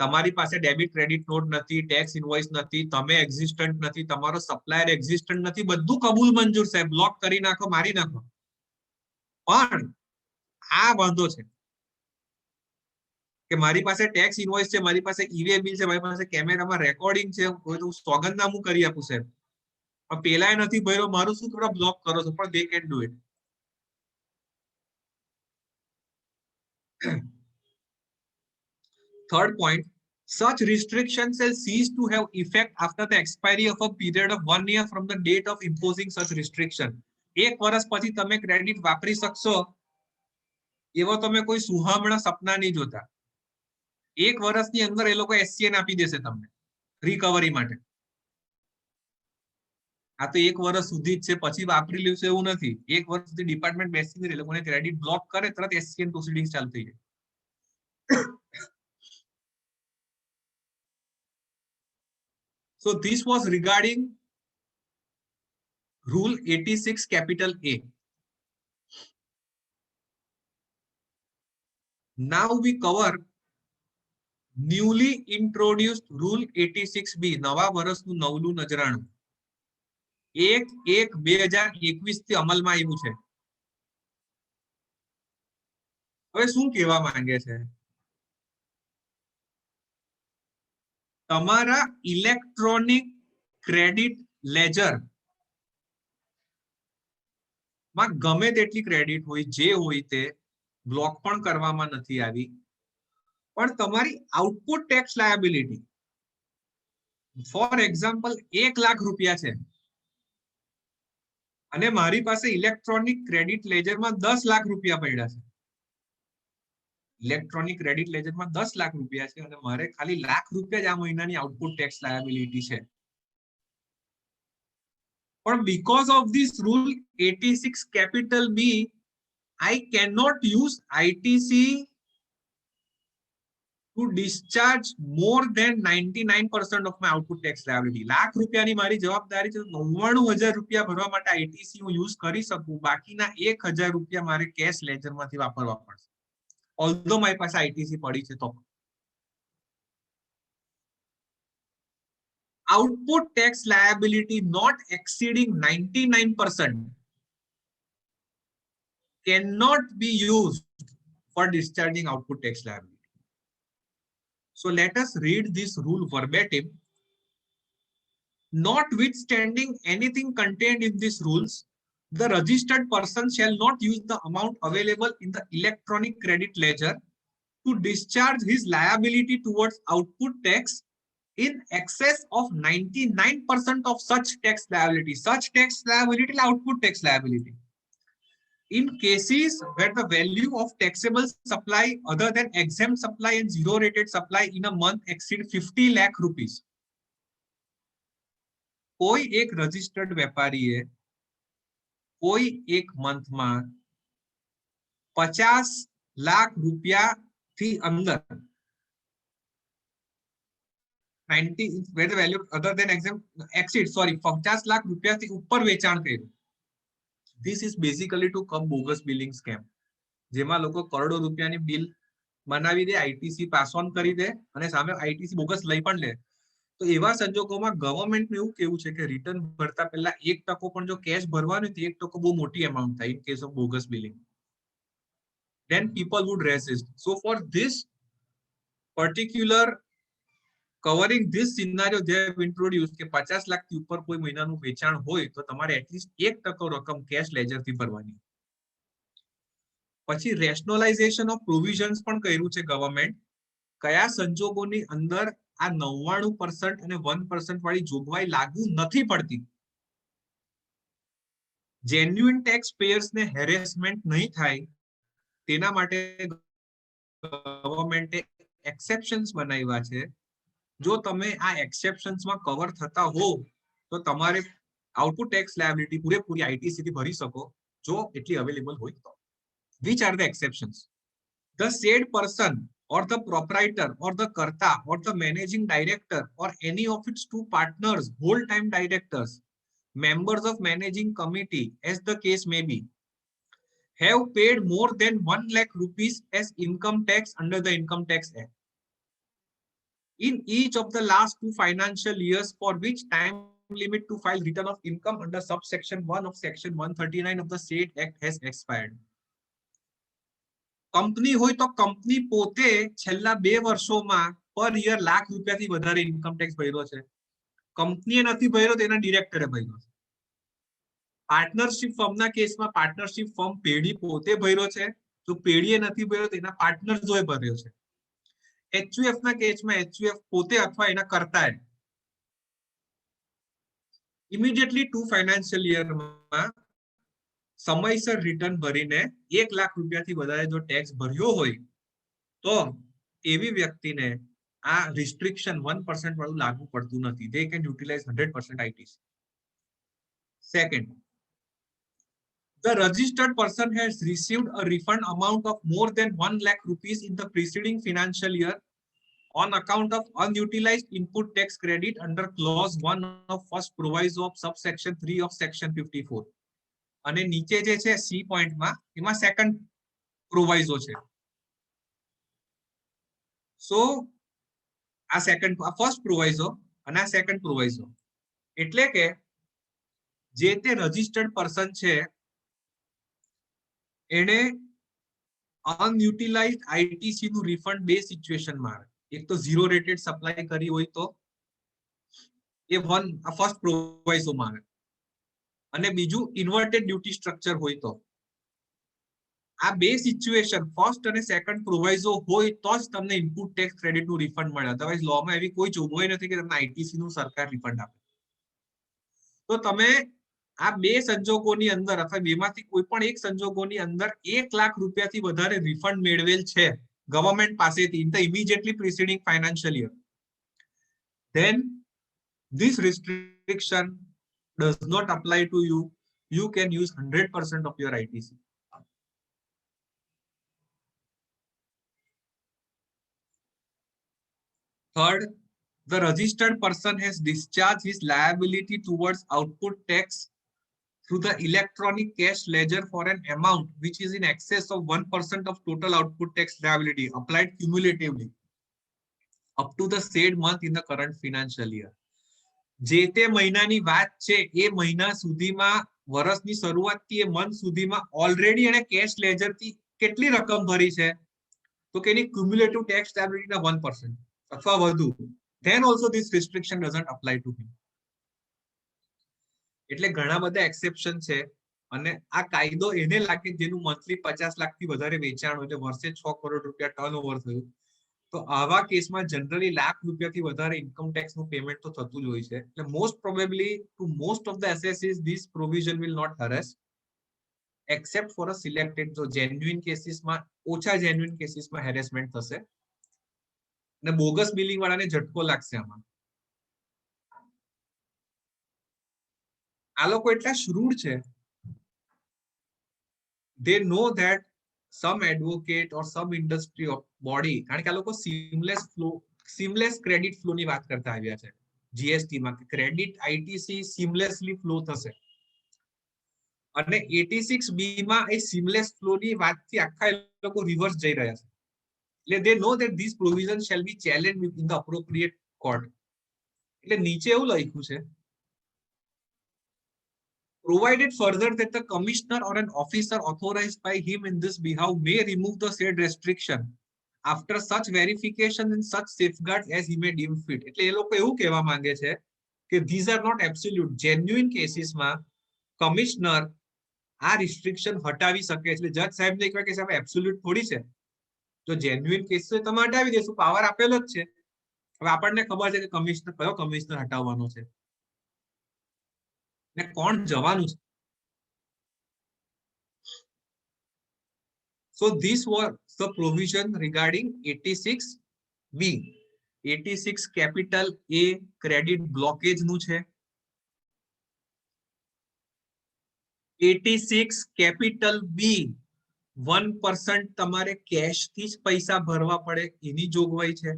તમારી પાસે debit credit not નથી, tax invoice નથી, તમે existent નથી, તમારો supplier existent નથી, બધું કબૂલ મંજૂર છે. બ્લોક કરી નાખો, મારી નાખો. પણ આ વાંધો છે કે મારી પાસે ટેક્સ ઇનવોઇસ છે, મારી પાસે ઈવે બિલ છે, મારી પાસે કેમેરામાં રેકોર્ડિંગ છે, હું સોગંદનામું કરી આપું સાહેબ, પણ પેલાય નથી ભર્યો, મારું શું થોડા બ્લોક કરો છો? પણ they can do it. Third point, such restrictions shall cease to have effect after the expiry of a period of 1 year from the date of imposing such restriction. 1 વર્ષ પછી તમે ક્રેડિટ વાપરી શકશો એવો તમે કોઈ સુહામણા સપના નહીં જોતા. 1 વર્ષની અંદર એ લોકો SCN આપી દેશે તમને રિકવરી માટે. આ તો 1 વર્ષ સુધી જ છે, પછી વાપરી લેશે એવું નથી. 1 વર્ષ સુધી ડિપાર્ટમેન્ટ બેસીને એ લોકોને ક્રેડિટ બ્લોક કરે, તરત SCN પ્રોસિડિંગ્સ ચાલુ થઈ જાય. So this was regarding Rule 86 capital A. Now we cover newly introduced Rule 86B. નવા વર્ષનું નવલું નજરાણું 1/1/2021 થી અમલમાં આવ્યું છે. હવે શું કહેવા માંગે છે? તમારા ઇલેક્ટ્રોનિક ક્રેડિટ લેજર માં ગમે તેટલી ક્રેડિટ હોય જે હોય તે બ્લોક પણ કરવામાં નથી આવી, પણ તમારી output tax liability for example 1 lakh રૂપિયા છે અને મારી પાસે ઇલેક્ટ્રોનિક ક્રેડિટ લેજરમાં 10 લાખ રૂપિયા પડ્યા છે. ઇલેક્ટ્રોનિક ક્રેડિટ લેજરમાં 10 લાખ રૂપિયા છે અને મારે ખાલી લાખ રૂપિયા જ આ મહિનાની આઉટપુટ ટેક્સ લાયબિલિટી છે. પણ because of this rule 86 capital B, I cannot use ITC to discharge more than 99% of my output tax liability. Lakh રૂપિયાની મારી જવાબદારી છે, 99,000 રૂપિયા ભરવા માટે આઈટીસી હું યુઝ કરી શકું, બાકીના 1,000 રૂપિયા મારે કેશ લેજરમાંથી વાપરવા પડશે, ઓલ્ધો મારી પાસે આઈટીસી પડી છે તો. Output tax liability not exceeding 99% cannot be used for discharging output tax liability. So let us read this rule verbatim. Notwithstanding anything contained in these rules, the registered person shall not use the amount available in the electronic credit ledger to discharge his liability towards output tax in excess of 99% of such tax liability. Such tax liability, output tax liability. In cases where the value of taxable supply other than exempt supply and zero rated supply in a month exceed 50 lakh rupees. कोई एक registered व्यापारी है, कोई एक month में 50 लाख रुपया थी अंदर 90 where the value other than exempt exceed 50 lakh રૂપિયા થી ઉપર વેચાણ કર્યું. This is basically to come bogus billing scam, જેમાં લોકો કરોડો રૂપિયાની બિલ બનાવી દે, આઈટીસી પાસ ઓન કરી દે અને સામે આઈટીસી બોગસ લઈ પણ લે. તો એવા સંજોગોમાં ગવર્નમેન્ટનું એવું કેવું છે કે રિટર્ન ભરતા પહેલા 1% પણ જો કેશ ભરવાનું તો 1% બહુ મોટી એમાઉન્ટ થાય in case of bogus billing. Then people would resist. So for this particular covering this scenario they have introduced કે 50 લાખ થી ઉપર કોઈ મહિનાનું વેચાણ હોય તો તમારે એટલીસ્ટ 1% રકમ કેશ લેજર થી ભરવાની. પછી રેશનલાઇઝેશન ઓફ પ્રોવિઝન્સ પણ કર્યું છે ગવર્નમેન્ટ, કયા સંજોગોની અંદર આ 99% અને 1% વાળી જોગવાઈ લાગુ નથી પડતી. જેન્યુઇન ટેક્સ પેયર્સ ને હેરેસમેન્ટ નહીં થાય તેના માટે ગવર્નમેન્ટે એક્સેપ્શન્સ બનાવ્યા છે. જો તમે આ એક્સેપ્શન્સ માં કવર થતા હો તો તમારે આઉટપુટ ટેક્સ લાયબિલિટી પૂરેપૂરી આઈટીસી થી ભરી શકો જો એટલી અવેલેબલ હોય તો. Which are the exceptions? The said person or the proprietor or the karta or the managing director or any of its two partners, whole-time directors, members of managing committee, as the case may be, have paid more than 1 lakh rupees as income tax under the Income Tax Act in each of the last 2 financial years for which time limit to file return of income under subsection 1 of section 139 of the said act has expired. Company હોય તો company પોતે છેલ્લા 2 વર્ષોમાં પર year lakh રૂપિયાથી વધારે income tax ભર્યો છે, કંપનીએ નથી ભર્યો તેના ડિરેક્ટરે ભર્યો છે. પાર્ટનરશિપ ફર્મના કેસમાં પાર્ટનરશિપ ફર્મ પેઢી પોતે ભર્યો છે, જો પેઢીએ નથી ભર્યો તેના પાર્ટનર્સોએ ભર્યો છે. એચયુએફ ના કેસમાં એચયુએફ પોતે અથવા એના કર્તાએ ઇમિડિયેટલી 2 ફાઇનાન્શિયલ યરમાં સમયસર રિટર્ન ભરીને 1 લાખ રૂપિયાથી વધારે જો ટેક્સ ભર્યો હોય તો એવી વ્યક્તિને આ રિસ્ટ્રિક્શન 1% વાળું લાગુ પડતું નથી. They can utilize 100% ITC. Second, the registered person has received a refund amount of more than 1 lakh rupees in the preceding financial year on account of unutilized input tax credit under clause 1 of first proviso of subsection 3 of section 54. અને નીચે જે છે C પોઈન્ટમાં એમાં second પ્રોવાઇઝો છે. સો આ second first પ્રોવાઇઝો અને આ second પ્રોવાઇઝો એટલે કે જે તે રજિસ્ટર્ડ પર્સન છે એને અનયુટિલાઇઝડ આઈટીસી નું રિફંડ 2 સિચ્યુએશનમાં આવે. એક તો ઝીરો રેટેડ સપ્લાય કરી હોય તો એ ફર્સ્ટ પ્રોવાઇઝોમાં આવે. અને બીજું ઇન્વર્ટેડ ડ્યુટી સ્ટ્રક્ચર હોય તો. આ બે સિચ્યુએશન ફર્સ્ટ અને સેકન્ડ પ્રોવાઇઝો હોય તો જ તમને ઇનપુટ ટેક્સ ક્રેડિટ નું રિફંડ મળે. અધરવાઇઝ લોમાં એવી કોઈ જોગવાઈ નથી કે તમને આઈટીસી નું સરકાર રિફંડ આપે. તો તમે આ બે સંજોગોની અંદર અથવા બેમાંથી કોઈ પણ એક સંજોગોની અંદર 1 લાખ રૂપિયાથી વધારે રિફંડ મેળવેલ છે ગવર્નમેન્ટ પાસેથી in the immediately preceding financial year, then this restriction does not apply to you. You can use 100% of your ITC. Third, the registered person has discharged his liability towards output tax through the electronic cash ledger for an amount which is in excess of 1% of total output tax liability applied cumulatively up to the said month in the current financial year. જે તે મહિનાની વાત છે એ મહિના સુધીમાં વર્ષની શરૂઆતથી એ month સુધીમાં ઓલરેડી એને કેશ લેજરથી કેટલી રકમ ભરી છે તો કે એની ક્યુમ્યુલેટિવ ટેક્સ લાયબિલિટીના 1% અથવા વધુ. then also this restriction doesn't apply to him. એટલે ઘણા બધા એક્સેપ્શન છે અને આ કાયદો એને લાગે જેનું મંથલી 50 લાખથી વધારે વેચાણ હોય એટલે વર્ષે 6 કરોડ રૂપિયા ટર્નઓવર થયું તો આવા કેસમાં જનરલી લાખ રૂપિયાથી વધારે ઇન્કમ ટેક્સ નું પેમેન્ટ તો થતું જ હોય છે. એટલે most probably to most of the assessees this provision will not harass except for a selected. જો જેન્યુઇન કેસીસમાં ઓછા જેન્યુઇન કેસીસમાં હેરેસમેન્ટ થશે અને બોગસ બિલિંગ વાળાને ઝટકો લાગશે આમાં. આ લોકો એટલા શ્રૂડ છે, they know that some advocate or some industry of body, કારણ કે આ લોકો seamless credit flow ની વાત કરતા આવ્યા છે જીએસટી માં કે ક્રેડિટ આઈટીસી seamlessly flow થશે અને 86B માં એ seamless flow ની વાતથી આખા લોકો રિવર્સ જઈ રહ્યા છે. એટલે they know that these provisions shall be challenged in the appropriate court. એટલે નીચે એવું લખ્યું છે, provided further that the commissioner or an officer authorized by him in this behalf may remove the said restriction after such verification and such safeguards as he may deem fit. એટલે એ લોકો એવું કહેવા માંગે છે કે these are not absolute. genuine cases માં commissioner આ restriction હટાવી શકે. એટલે જજ સાહેબ ને કહેવાય કે સાહેબ એબ્સોલ્યુટ થોડી છે, જો જેન્યુઇન કેસ છે તમે હટાવી દેશો, પાવર આપેલો જ છે. હવે આપણને ખબર છે કે કમિશનર કયો કમિશનર હટાવવાનો છે ને કોણ જવાનું છે. So this was the provision regarding 86B. 86 capital A credit blockage નું છે. 86 capital B 1% તમારે કેશ થી જ પૈસા ભરવા પડે એની જોગવાઈ છે.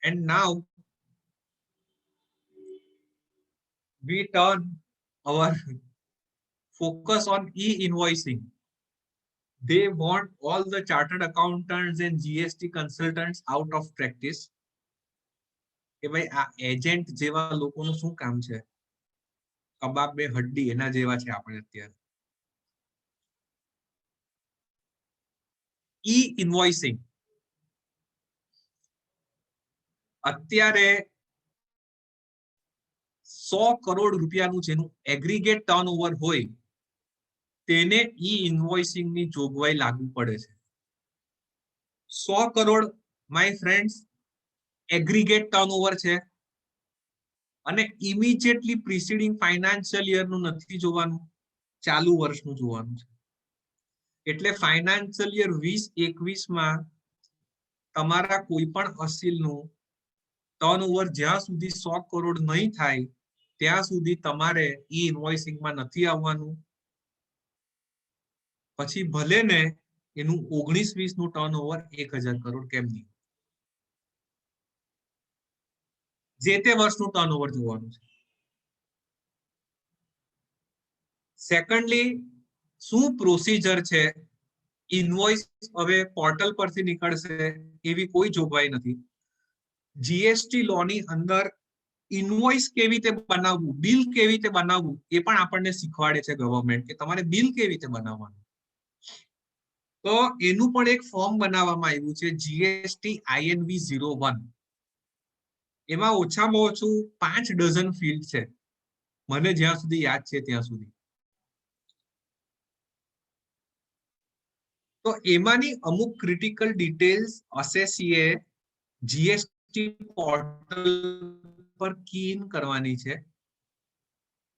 And now we turn our focus on e-invoicing. They want all the chartered accountants and GST consultants out of practice. કે ભાઈ આ એજન્ટ જેવા લોકોનું શું કામ છે, કબાબ બે હડ્ડી એના જેવા છે આપણે અત્યારે. e-invoicing અત્યારે 100 કરોડ રૂપિયાનું જેનું એગ્રીગેટ ટર્નઓવર હોય તેને ઈ ઇન્વોઇસિંગ ની જોગવાઈ લાગુ પડે છે. 100 crore my friends aggregate turnover છે અને ઇમિડિયેટલી પ્રિસીડિંગ ફાઇનાન્શિયલ યર નું નથી જોવાનું, ચાલુ વર્ષનું જોવાનું છે. એટલે ફાઇનાન્શિયલ યર 2021 માં તમારા કોઈ પણ અસીલનું ટર્નઓવર જ્યાં સુધી 100 કરોડ નહીં થાય ત્યાં સુધી તમારે ઈ ઇન્વોઇસિંગમાં નથી આવવાનું. પછી ભલે ને એનું 19-20 નું ટર્નઓવર 1000 કરોડ કેમ નહીં, જે તે વર્ષનું ટર્નઓવર જોવાનું છે. સેકન્ડલી શું પ્રોસિજર છે, ઇન્વોઇસ હવે પોર્ટલ પરથી નીકળશે એવી કોઈ જોગવાઈ નથી. જીએસટી લો ની અંદર ઇન્વોઇસ કેવી રીતે બનાવવું, બિલ કેવી રીતે બનાવવું એ પણ આપણને શીખવાડે છે ગવર્નમેન્ટ કે તમારે બિલ કેવી રીતે બનાવવાનું. તો એનું પણ એક ફોર્મ બનાવવામાં આવ્યું છે જીએસટી INV 01. એમાં ઓછામાં ઓછું 5 ડઝન ફિલ્ડ છે, મને જ્યાં સુધી યાદ છે ત્યાં સુધી. તો એમાંની અમુક ક્રિટિકલ ડિટેલ્સ અસેસીએ જીએસટી પોર્ટલ પર કી ઇન કરવાની છે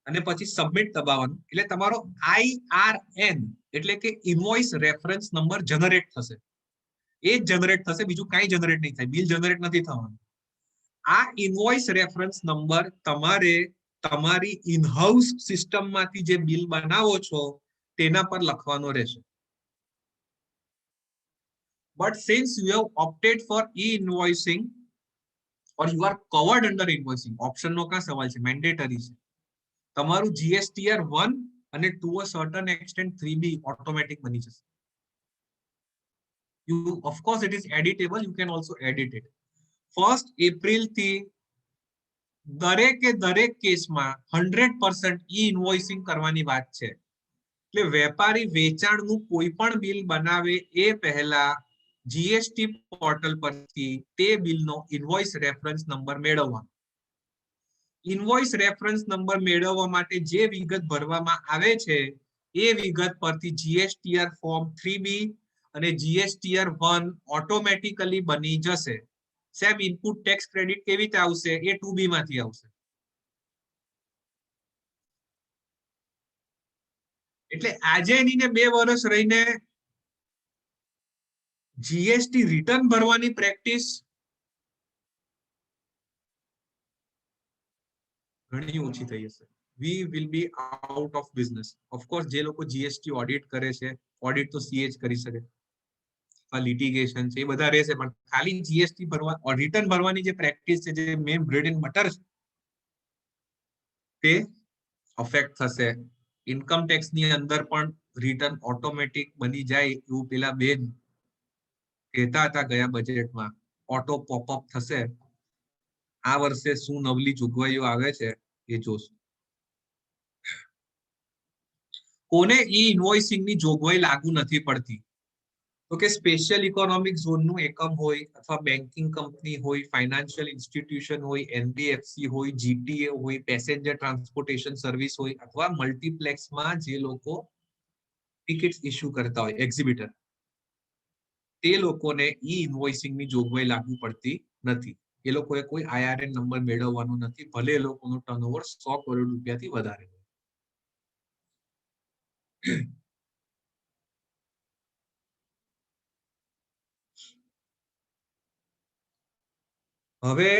અને પછી સબમિટ દબાવવાનું, એટલે તમારો IRN એટલે કે ઇનવોઇસ રેફરન્સ નંબર જનરેટ થશે. એ જ જનરેટ થશે, બીજું કાંઈ જનરેટ નહીં થાય, બિલ જનરેટ નથી થવાનું. આ ઇનવોઇસ રેફરન્સ નંબર તમારે તમારી ઇનહાઉસ સિસ્ટમમાંથી જે બિલ બનાવો છો તેના પર લખવાનો રહેશે. But since you have opted for e-invoicing or you are covered under invoicing, option નો ક્યાં સવાલ છે, મેન્ડેટરી છે. તમારું GSTR 1 અને to a certain extent 3B automatic બની જશે. Of course it is editable, you can also edit it. 1st April થી દરેક કેસમાં 100% e-invoicing કરવાની વાત છે. એટલે વેપારી વેચાણનું કોઈ પણ બિલ બનાવે એ પહેલા જીએસટી પોર્ટલ પરથી તે બિલનો ઇનવોઇસ રેફરન્સ નંબર મેળવવાનો. ઇનવોઇસ રેફરન્સ નંબર મેળવવા માટે જે વિગત ભરવામાં આવે છે એ વિગત પરથી જીએસટીઆર ફોર્મ 3B અને જીએસટીઆર 1 ઓટોમેટિકલી બની જશે. સેમ ઇનપુટ ટેક્સ ક્રેડિટ કેવી રીતે આવશે, એ 2B માંથી આવશે. એટલે આજે એની 2 વર્ષ રહીને જીએસટી રિટર્ન ભરવાની પ્રેક્ટિસ ઘણી ઓછી થઈ હશે. We will be out of business. Of course જે લોકો જીએસટી ઓડિટ કરે છે, ઓડિટ તો સીએ જ કરી શકે, લિટિગેશન છે એ બધા રહેશે, પણ ખાલી જીએસટી ભરવા રિટર્ન ભરવાની જે પ્રેક્ટિસ છે, જે મેઇન બ્રેડ એન્ડ બટર તે અફેક્ટ થશે. ઇન્કમ ટેક્સ ની અંદર પણ રિટર્ન ઓટોમેટિક બની જાય એવું પેલા બેન કહેતા હતા ગયા બજેટમાં, ઓટો પોપઅપ થશે. આ વર્ષે શું નવલી જોગવાઈઓ આવે છે એ જોશું. કોને ઈ ઇનવોઇસિંગ ની જોગવાઈ લાગુ નથી પડતી? તો કે સ્પેશિયલ ઇકોનોમિક ઝોનનું એકમ હોય અથવા બેન્કિંગ કંપની હોય, ફાઇનાન્શિયલ ઇન્સ્ટિટ્યુશન હોય, એનબીએફસી હોય, જીટીએ હોય, પેસેન્જર ટ્રાન્સપોર્ટેશન સર્વિસ હોય, અથવા મલ્ટીપ્લેક્સમાં જે લોકો ટિકિટ્સ ઇસ્યુ કરતા હોય, એક્ઝિબિટર, તે લોકોને ઈ ઇનવોઇસિંગ ની જોગવાઈ લાગુ પડતી નથી. એ લોકોએ કોઈ આઈઆરએન નંબર મેળવવાનો નથી, ભલે એ લોકોનું ટર્નઓવર 100 કરોડ રૂપિયાથી વધારે હોય. હવે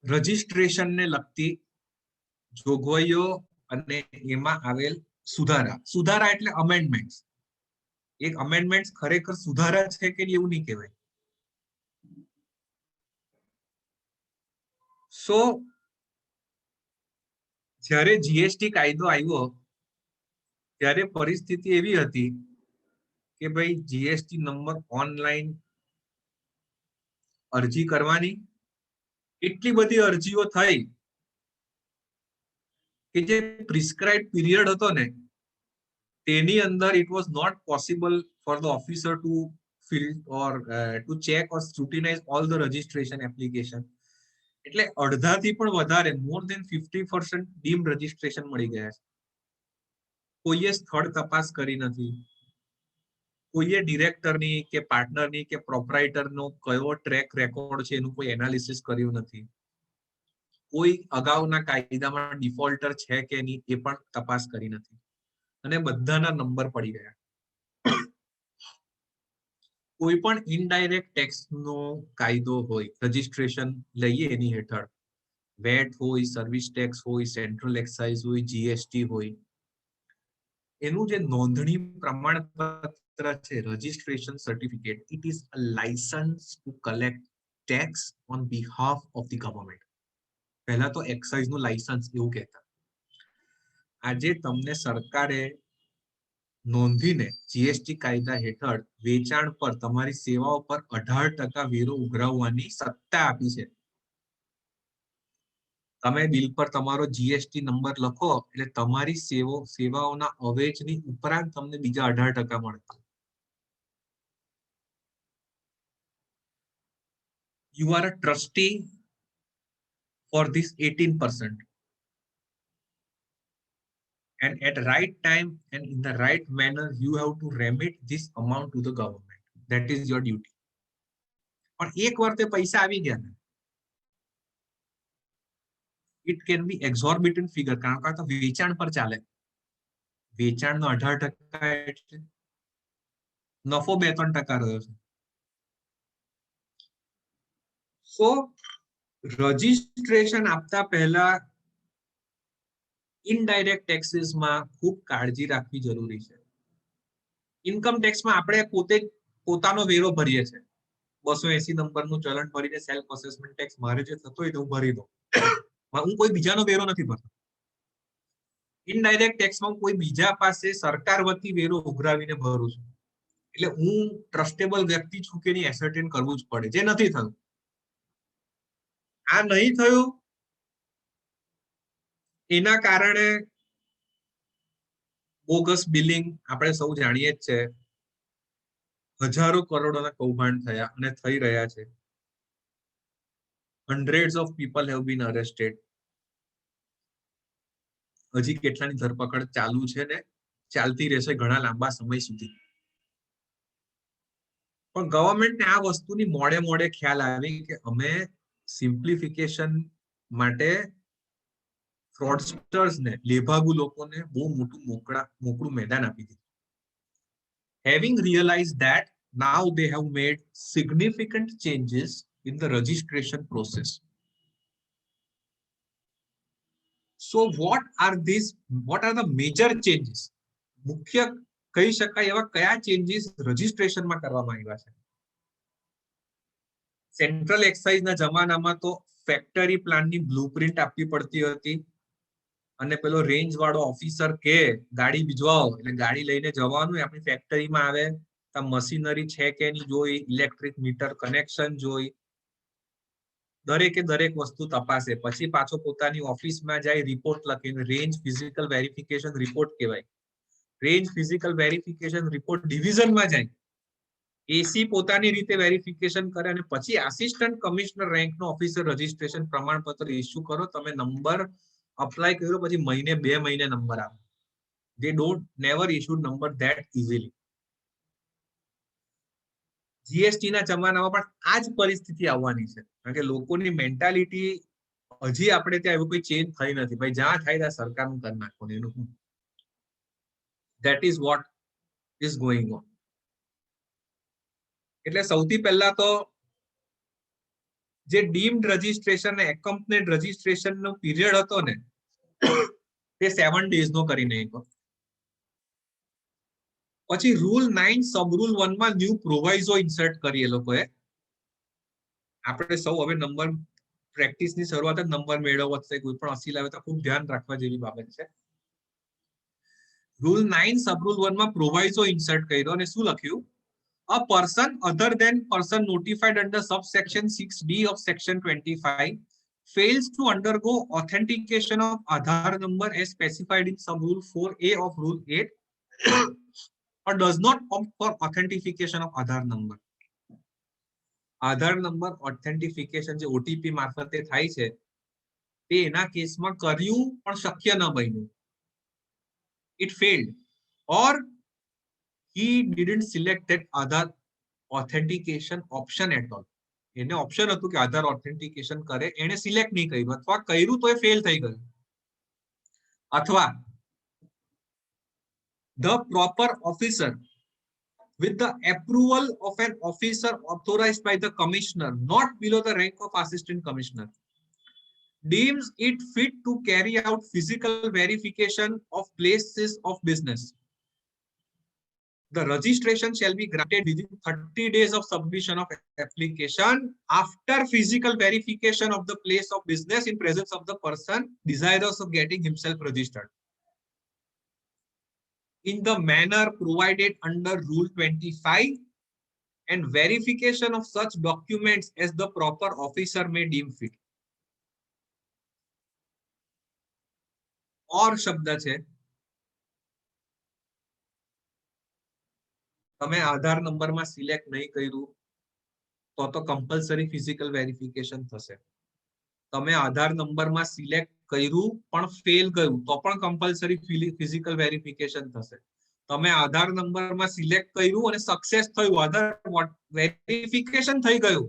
રજિસ્ટ્રેશન ને લગતી જોગવાઈઓ અને એમાં આવેલ સુધારા એટલે અમેન્ડમેન્ટ. એક અમેન્ડમેન્ટ ખરેખર સુધારા છે કે એવું નહીં કહેવાય. સો જ્યારે જીએસટી કાયદો આવ્યો ત્યારે પરિસ્થિતિ એવી હતી કે ભાઈ જીએસટી નંબર ઓનલાઈન અરજી કરવાની, એટલી બધી અરજીઓ થઈ કે જે પ્રિસ્ક્રાઇબ પીરિયડ હતો ને તેની અંદર it was not possible for the officer to fill or to check or scrutinize all the registration application. એટલે અડધાથી પણ વધારે, મોર દેન 50% ડીમ રજિસ્ટ્રેશન મળી ગયા છે. કોઈએ સ્થળ તપાસ કરી નથી, કોઈએ ડિરેક્ટરની કે પાર્ટનરની કે પ્રોપરાઇટરનો કયો ટ્રેક રેકોર્ડ છે એનું કોઈ એનાલિસિસ કર્યું નથી, કોઈ અગાઉના કાયદામાં ડિફોલ્ટર છે કે નહીં એ પણ તપાસ કરી નથી, અને બધાના નંબર પડી ગયા. કોઈ પણ ઇનડાયરેક્ટ ટેક્સ નો કાયદો હોય, રજિસ્ટ્રેશન લઈએ એની હેઠળ, વેટ હોય, સર્વિસ ટેક્સ હોય, સેન્ટ્રલ એક્સાઇઝ હોય, જીએસટી હોય, એનું જે નોંધણી પ્રમાણપત્ર છે, registration certificate, it is a licence two collect tax on behalf of the government. પહેલા તો એક્સાઇઝ નું લાયસન્સ એવું કહેતા. આજે તમને સરકારે નોંધીને જીએસટી કાયદા હેઠળ વેચાણ પર, તમારી સેવાઓ પર 18% વેરો ઉઘરાવવાની સત્તા આપી છે. તમે બિલ પર તમારો જીએસટી નંબર લખો એટલે તમારી સેવાઓના અવેજની ઉપરાંત તમને બીજા 18% મળે. you are a trustee for this 18%. And at right time and in the right manner, you have to remit this amount to the government. That is your duty. પણ એક વાર તે પૈસા આવી ગયા ને, it can be exorbitant figure, કારણ કે આ તો વેચાણ પર ચાલે. વેચાણનો 18% એટલે નફો 2-3% રહ્યો છે. સો રજીસ્ટ્રેશન આપતા પહેલા ઇનડાયરેક્ટ ટેક્સીસમાં ખૂબ કાળજી રાખવી જરૂરી છે. ઇન્કમ ટેક્સમાં આપણે પોતાનો વેરો ભરીએ છીએ. 280 નંબરનું ચલણ ભરીને સેલ્ફ અસેસમેન્ટ ટેક્સ મારે જે થતો હોય તો હું ભરી દઉં. હું કોઈ બીજાનો વેરો નથી ભરતો. ઇનડાયરેક્ટ ટેક્સમાં કોઈ બીજા પાસે સરકાર વતી વેરો ઉઘરાવીને ભરું છું. એટલે હું ટ્રસ્ટેબલ વ્યક્તિ છું કે નહીં એસર્ટેન કરવું જ પડે, જે નથી થયું. આ નહીં થયું એના કારણે બોગસ બિલિંગ આપણે સૌ જાણીએ જ છે. હજારો કરોડોના કૌભાંડ થયા અને થઈ રહ્યા છે. hundreds of people have been arrested. હજી કેટલાની ધરપકડ ચાલુ છે ને ચાલતી રહેશે ઘણા લાંબા સમય સુધી. પણ ગવર્મેન્ટને આ વસ્તુની મોડે ખ્યાલ આવી કે અમે સિમ્પ્લિફિકેશન માટે ફ્રોડસ્ટર્સને, લેભાગુ લોકોને બહુ મોકળું મેદાન આપી દીધું. Having realized that, now they have made significant changes in the registration process. So what are the major changes? મુખ્ય કહી શકાય એવા કયા ચેન્જીસ રજીસ્ટ્રેશનમાં કરવામાં આવ્યા છે? સેન્ટ્રલ એક્સાઇઝના જમાનામાં તો ફેક્ટરી પ્લાનની બ્લુપ્રિન્ટ આપવી પડતી હતી અને પેલો રેન્જ વાળો ઓફિસર કે ગાડી ભીજવાઓ એટલે ગાડી લઈને જવાનું, આપણી ફેક્ટરીમાં આવે તો મશીનરી છે કે નહીં જોઈ, ઇલેક્ટ્રિક મીટર કનેક્શન જોઈ, દરેકે દરેક વસ્તુ તપાસે, પછી પાછો પોતાની ઓફિસમાં જાય, રિપોર્ટ લખીને રેન્જ ફિઝિકલ વેરિફિકેશન રિપોર્ટ કહેવાય. રેન્જ ફિઝિકલ વેરિફિકેશન રિપોર્ટ ડિવિઝનમાં જાય, એસી પોતાની રીતે વેરિફિકેશન કરે અને પછી આસિસ્ટન્ટ કમિશનર રેન્કનો ઓફિસર રજીસ્ટ્રેશન પ્રમાણપત્ર ઇસ્યુ કરો. તમે નંબર અપ્લાય કર્યો પછી મહિને 2 મહિને નંબર આવે. They don't never issued number that easily. GST ના જમાનામાં પણ આ જ પરિસ્થિતિ આવવાની છે, કારણ કે લોકોની મેન્ટાલિટી હજી આપણે ત્યાં એવું કોઈ ચેન્જ થઈ નથી. ભાઈ જ્યાં થાય ત્યાં સરકારનું કરી નાખવાનું, એનું that is what is going on. એટલે સૌથી પહેલા તો જે ડીમ્ડ રજીસ્ટ્રેશન ને એકોમ્પનેડ રજીસ્ટ્રેશન નો પીરિયડ હતો ને તે 7 days નો કરી નાખ્યો. પછી રૂલ 9 સબ રૂલ 1 માં ન્યુ પ્રોવાઇઝો ઇન્સર્ટ કરી એ લોકોએ. આપણે સૌ હવે નંબર પ્રેક્ટિસની શરૂઆત જ નંબર મેળવવા છે, કોઈ પણ અસીલ આવે તો ખૂબ ધ્યાન રાખવા જેવી બાબત છે. રૂલ 9 સબ રૂલ 1 માં પ્રોવાઇઝો ઇન્સર્ટ કર્યો અને શું લખ્યું? A person other than person notified under subsection 6D of section 25 fails to undergo authentication of Aadhaar number as specified in sub rule 4A of rule 8 or does not opt for authentication of Aadhaar number. Aadhaar number authentication જે OTP મારફતે થાય છે તે એના કેસમાં કર્યું પણ શક્ય ન બન્યું. It failed or he didn't select that Aadhaar authentication option at all. એને ઓપ્શન હતું કે આધાર ઓથેન્ટિકેશન કરે, એને સિલેક્ટ નહીં કર્યું અથવા કર્યું તો એ ફેલ થઈ ગયું. અથવા the proper officer with the approval of an officer authorized by the commissioner not below the rank of assistant commissioner deems it fit to carry out physical verification of places of business. The registration shall be granted within 30 days of submission of application after physical verification of the place of business in presence of the person desirous of getting himself registered in the manner provided under Rule 25 and verification of such documents as the proper officer may deem fit. और शब्द છે, તમે આધાર નંબરમાં select નહીં કર્યું તો compulsory physical verification થશે. તમે આધાર નંબરમાં સિલેક્ટ કર્યું પણ ફેલ ગયું તો પણ કમ્પલસરી ફિઝિકલ વેરિફિકેશન થશે. તમે આધાર નંબરમાં સિલેક્ટ કર્યું અને સક્સેસ થયું, આધાર વેરિફિકેશન થઈ ગયું,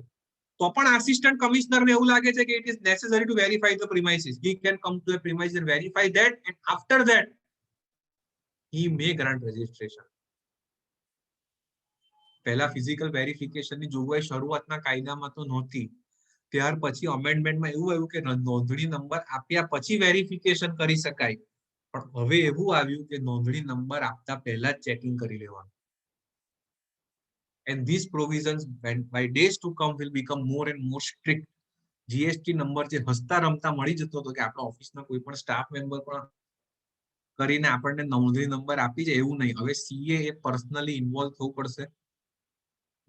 તો પણ આસિસ્ટન્ટ કમિશનરને એવું લાગે છે કે it is necessary to verify the premises. He can come to a premise and verify that, and after that he may grant registration. પહેલા ફિઝિકલ વેરિફિકેશનની જોગવાઈ શરૂઆતના કાયદામાં તો નહોતી. ત્યાર પછી અમેન્ડમેન્ટમાં એવું આવ્યું કે નોંધણી નંબર આપ્યા પછી વેરિફિકેશન કરી શકાય. પણ હવે એવું આવ્યું કે નોંધણી નંબર આપતા પહેલા જ ચેકિંગ કરી લેવાનું. And these provisions by days to come will become more and more strict. GST number જે હસતા રમતા મળી જતો હતો કે આપણા ઓફિસના કોઈ પણ સ્ટાફ મેમ્બર પણ કરીને આપણને નોંધણી નંબર આપી જાય, એવું નહીં. હવે સીએ એ પર્સનલી ઇન્વોલ્વ થવું પડશે.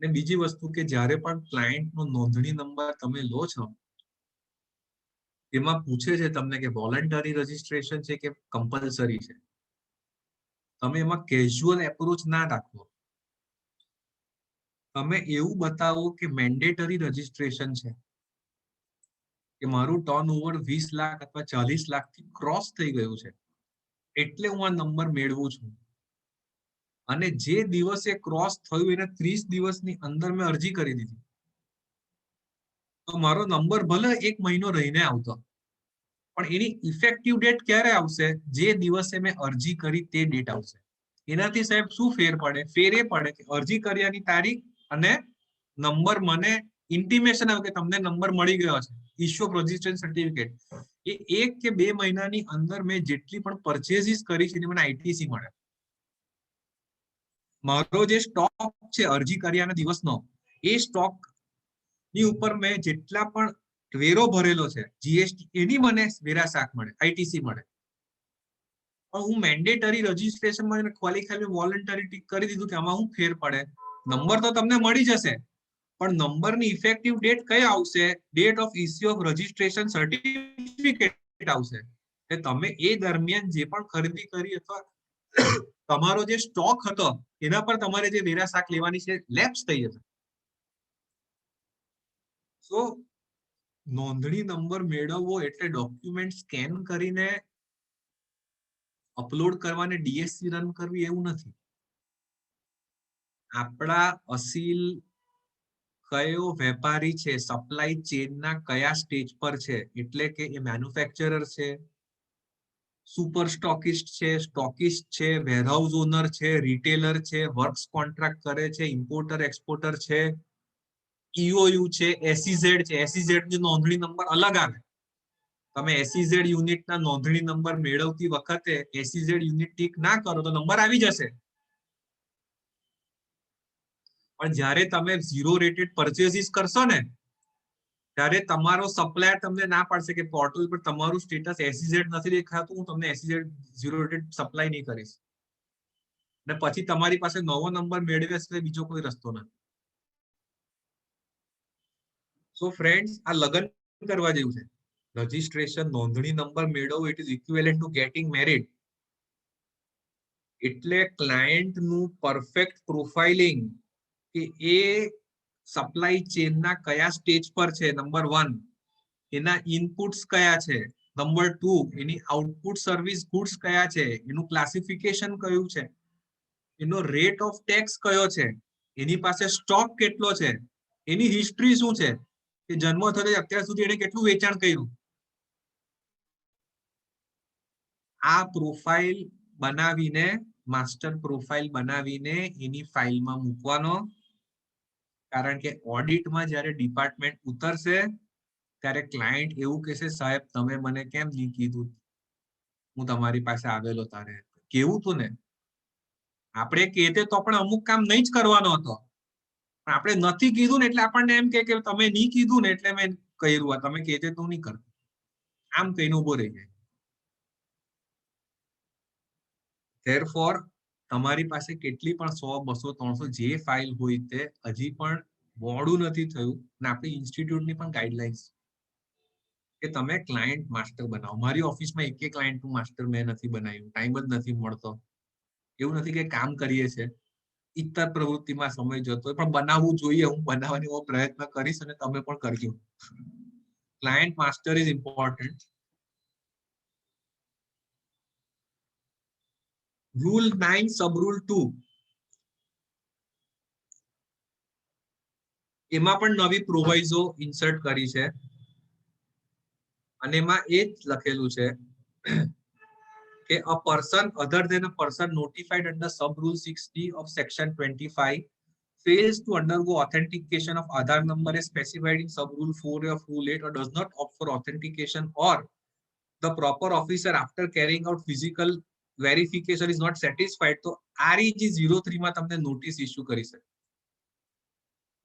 અને બીજી વસ્તુ કે જ્યારે પણ ક્લાયન્ટનો નોંધણી નંબર તમે લો છો, એમાં પૂછે છે તમને કે વોલન્ટરી રજીસ્ટ્રેશન છે કે કમ્પલસરી છે. તમે એમાં કેઝ્યુઅલ એપ્રોચ ના રાખો. તમે એવું બતાવો કે મેન્ડેટરી રજીસ્ટ્રેશન છે, કે મારું ટર્નઓવર 20 લાખ અથવા 40 લાખથી ક્રોસ થઈ ગયું છે, એટલે હું આ નંબર મેળવું છું. અને જે દિવસે ક્રોસ થયું એને 30 દિવસની અંદર મેં અરજી કરી દીધી, તો મારો નંબર ભલે 1 મહિનો રહીને આવતો, પણ એની ઇફેક્ટિવ ડેટ ક્યારે આવશે? જે દિવસે મેં અરજી કરી તે ડેટ આવશે. એનાથી સાહેબ શું ફેર પડે? ફેર એ પડે કે અરજી કર્યાની તારીખ અને નંબર મને ઇન્ટિમેશન આવે કે તમને નંબર મળી ગયો છે, ઇશ્યુ ઓફ રજીસ્ટ્રેશન સર્ટિફિકેટ, એ 1 કે 2 મહિનાની અંદર મેં જેટલી પણ પરચેઝીસ કરી છે એની મને આઈટીસી મળે. મારો જે સ્ટોક છે અરજી કર્યાના દિવસનો, એ સ્ટોક ની ઉપર મેં જેટલા પણ વેરો ભરેલો છે જીએસટી, એની મને વેરા શાક મળે, આઈટીસી મળે. પણ હું મેન્ડેટરી રજીસ્ટ્રેશનમાં ખાલી વોલન્ટરી ટીક કરી દીધું કે આમાં હું ફેર પડે? નંબર તો તમને મળી જશે, પણ નંબરની ઇફેક્ટિવ ડેટ કઈ આવશે? Date of issue of registration certificate આવશે. એટલે તમે એ દરમિયાન જે પણ ખરીદી કરી અથવા તમારો જે સ્ટોક હતો એના પર તમારે જે વેરા શાક લેવાની છે લેપ્સ થઈ જશે. સો નોંધણી નંબર મેળવવો એટલે ડોક્યુમેન્ટ સ્કેન કરીને અપલોડ કરવાને ડીએસસી રન કરવી એવું નથી. આપણા અસીલ કયો વેપારી છે, સપ્લાય ચેનના કયા સ્ટેજ પર છે, એટલે કે એ મેન્યુફેક્ચરર છે, સુપર સ્ટોકિસ્ટ છે, સ્ટોકિસ્ટ છે, વેરહાઉસ ઓનર છે, રિટેલર છે, વર્ક્સ કોન્ટ્રાક્ટ કરે છે, ઇમ્પોર્ટર એક્સપોર્ટર છે, ઈઓયુ છે, એસઈઝેડ છે. એસઈઝેડ ની નોંધણી નંબર અલગ આવે. તમે એસઈઝેડ યુનિટના નોંધણી નંબર મેળવતી વખતે એસઈઝેડ યુનિટ ટીક ના કરો તો નંબર આવી જશે, પણ જ્યારે તમે ઝીરો રેટેડ પરચેઝીસ કરશો ને, ત્યારે તમારો સપ્લાયર તમને ના પાડશે કે પોર્ટલ પર તમારું સ્ટેટસ એસઈઝેડ નથી દેખાતું, હું તમને એસઈઝેડ ઝીરો રેટેડ સપ્લાય નહીં કરીશ. અને પછી તમારી પાસે નવો નંબર મેળવે છે બીજો કોઈ રસ્તો નથી. સો ફ્રેન્ડ્સ, આ લગન કરવા જેવું છે. રજીસ્ટ્રેશન નોંધણી નંબર મેળવવો it is equivalent to getting married. એટલે ક્લાયન્ટનું પરફેક્ટ પ્રોફાઇલિંગ કે એ સપ્લાય ચેનના કયા સ્ટેજ પર છે, નંબર 1, એના ઇનપુટ્સ કયા છે, નંબર 2 એની આઉટપુટ સર્વિસ ગુડ્સ કયા છે, એનું ક્લાસિફિકેશન કયું છે, એનો રેટ ઓફ ટેક્સ કયો છે, એની પાસે સ્ટોક કેટલો છે, એની હિસ્ટ્રી શું છે, કે જન્મ થયો અત્યાર સુધી એને કેટલું વેચાણ કર્યું. આ પ્રોફાઇલ બનાવીને, માસ્ટર પ્રોફાઇલ બનાવીને એની ફાઇલમાં મૂકવાનો. કારણ કે ઓડિટમાં જ્યારે ડિપાર્ટમેન્ટ ઉતરશે ત્યારે ક્લાયન્ટ એવું કહેશે, સાહેબ તમે મને કેમ નહીં કીધું, હું તમારી પાસે આવેલો તારે કેવું તું ને. આપણે કહેતે તો પણ અમુક કામ નહીં જ કરવાનો હતો, પણ આપણે નથી કીધું ને એટલે આપણને એમ કે તમે નહીં કીધું ને એટલે મેં કર્યું, તમે કહેતે તો નહીં કરતું, આમ કહીને ઉભો રહી જાય. Therefore, તમારી પાસે કેટલી પણ 100, 200, 300 જે ફાઇલ હોય તે હજી પણ મોડું નથી થયું, અને આપણી ઇન્સ્ટિટ્યૂટની પણ ગાઈડલાઇન્સ કે તમે ક્લાયન્ટ માસ્ટર બનાવો. મારી ઓફિસમાં એક ક્લાયન્ટનું માસ્ટર મેં નથી બનાવ્યું, ટાઈમ જ નથી મળતો. એવું નથી કે કામ કરીએ છીએ, ઇતર પ્રવૃત્તિમાં સમય જતો હોય, પણ બનાવવું જોઈએ. હું બનાવવાનો પ્રયત્ન કરીશ અને તમે પણ કરજો. Client master is important. Rule 9 sub rule 2, એમાં પણ નવી પ્રોવાઇઝો ઇન્સર્ટ કરી છે અને એમાં એ જ લખેલું છે કે a person other than a person notified under sub rule 6D of section 25 fails to undergo authentication of Aadhaar number as specified in sub rule 4 of rule 8 or does not opt for authentication, or the proper officer after carrying out physical verification is not satisfied, તો REG 03 માં તમને notice issue કરી શકે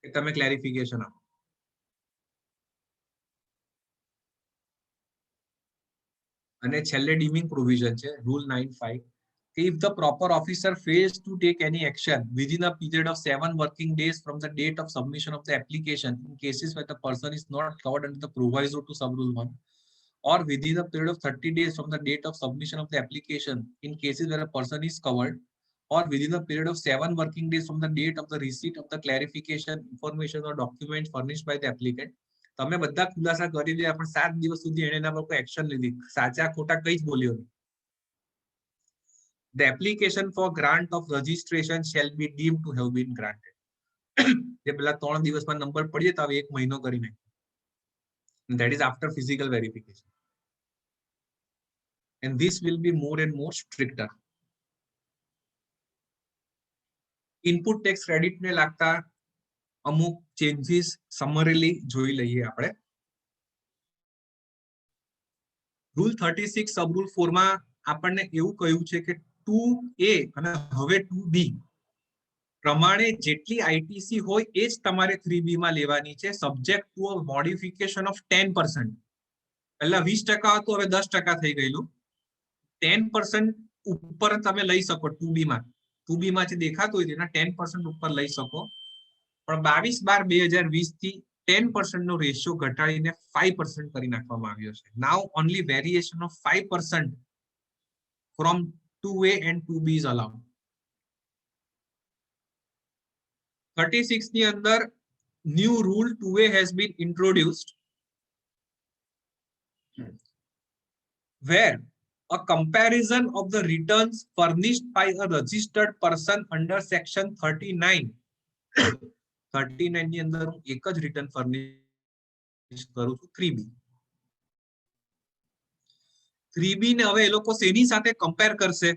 કે તમે clarification આપો. અને છેલ્લે ડીમિંગ પ્રોવિઝન છે rule 9(5). If the proper officer fails to take any action within a period of 7 working days from the date of submission of the application in cases where the person is not covered under the proviso to sub rule 1, or within a period of 30 days from the date of submission of the application in cases where a person is covered, or within a period of 7 working days from the date of the receipt of the clarification, information or documents furnished by the applicant. તમે બધા ખુલાસા કરી દે, પણ 7 દિવસ સુધી એને એના પર કોઈ એક્શન લીધી, સાચા ખોટા કઈ જ બોલ્યો નહીં. The application for grant of registration shall be deemed to have been granted. જે પેલા 3 દિવસમાં નંબર પડીએ તો હવે 1 મહિનો કરી નાખે. That is after physical verification. And this will be more and more stricter. Input tax credit ને લાગતા અમુક ચેન્જીસ સમરીલી જોઈ લઈએ આપણે. રૂલ 36 સબ રૂલ 4 માં આપણને એવું કહ્યું છે કે 2A અને હવે 2B પ્રમાણે જેટલી આઈટીસી હોય એ જ તમારે 3B માં લેવાની છે, subject to a modification of 10%. પહેલા 20% હતું, હવે 10% થઈ ગયેલું. 10% ઉપર તમે લઈ શકો 2B માં. 2B માં જે દેખાતું હોય તેના 10% ઉપર લઈ શકો, પણ 22/12/2020 થી 10% નો રેશિયો ઘટાડીને 5% કરી નાખવામાં આવ્યો છે. Now only variation of 5% from 2A and 2B is allowed. 36 ની અંદર new rule 2A has been introduced where a comparison of the returns furnished by a registered person under section 39 ની અંદર હું એક જ રિટર્ન ફર્નિશ કરું છું 3B. 3B ને હવે એ લોકો શેની સાથે કમ્પેર કરશે?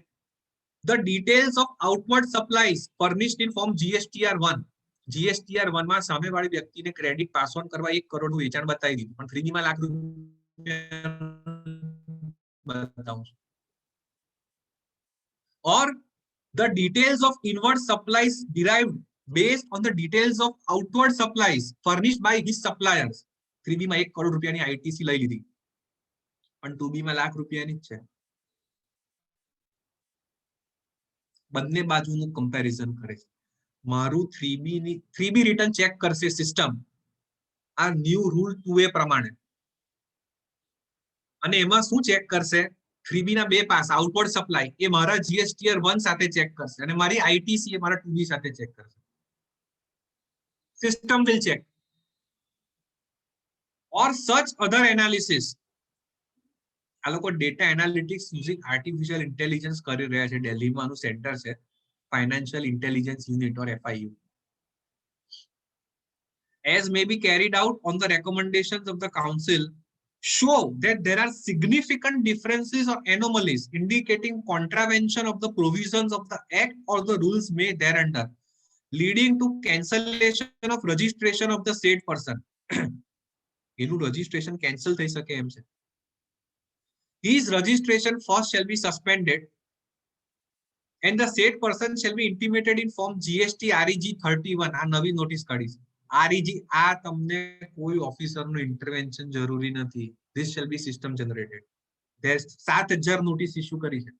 The details of outward supplies furnished in form GSTR1. GSTR1 માં સામેવાળી વ્યક્તિને ક્રેડિટ પાસ ઓન કરવા 1 કરોડનું વેચાણ બતાવી દીધું, પણ 3B માં લાખ રૂપિયા બતાવું છું. Or the details of inward supplies derived based on the details of outward supplies furnished by his suppliers. 3B માં 1 કરોડ રૂપિયાની આઈટીસી લઈ લીધી, પણ 2B માં લાખ રૂપિયાની જ છે. બંને બાજુનું કમ્પેરિઝન કરે છે. મારું 3B રિટર્ન ચેક કરશે સિસ્ટમ આ ન્યુ રૂલ 2A પ્રમાણે, અને એમાં શું ચેક કરશે? 3B ના 2 પાસ આઉટવર્ડ સપ્લાય એ મારા GSTR1 સાથે ચેક કરશે અને મારી આઈટીસી એ મારા 2B સાથે ચેક કરશે. System will check. Or such other analysis. આ લોકો data analytics using artificial intelligence કરી રહ્યા છે. દિલ્હીમાં આનું સેન્ટર છે, financial intelligence unit or FIU. As may be carried out on the recommendations of the council, show that there are significant differences or anomalies indicating contravention of the provisions of the act or the rules made thereunder, leading to cancellation of registration of the said person. એનું registration cancel થઈ શકે એમ છે. His registration first shall be suspended and the said person shall be intimated in form GST REG 31. આ નવી notice કાઢી છે. REG આ તમને કોઈ ઓફિસરનું ઇન્ટરવેન્શન જરૂરી નથી. This shall be system generated. There's 7000 notice issue કરી છે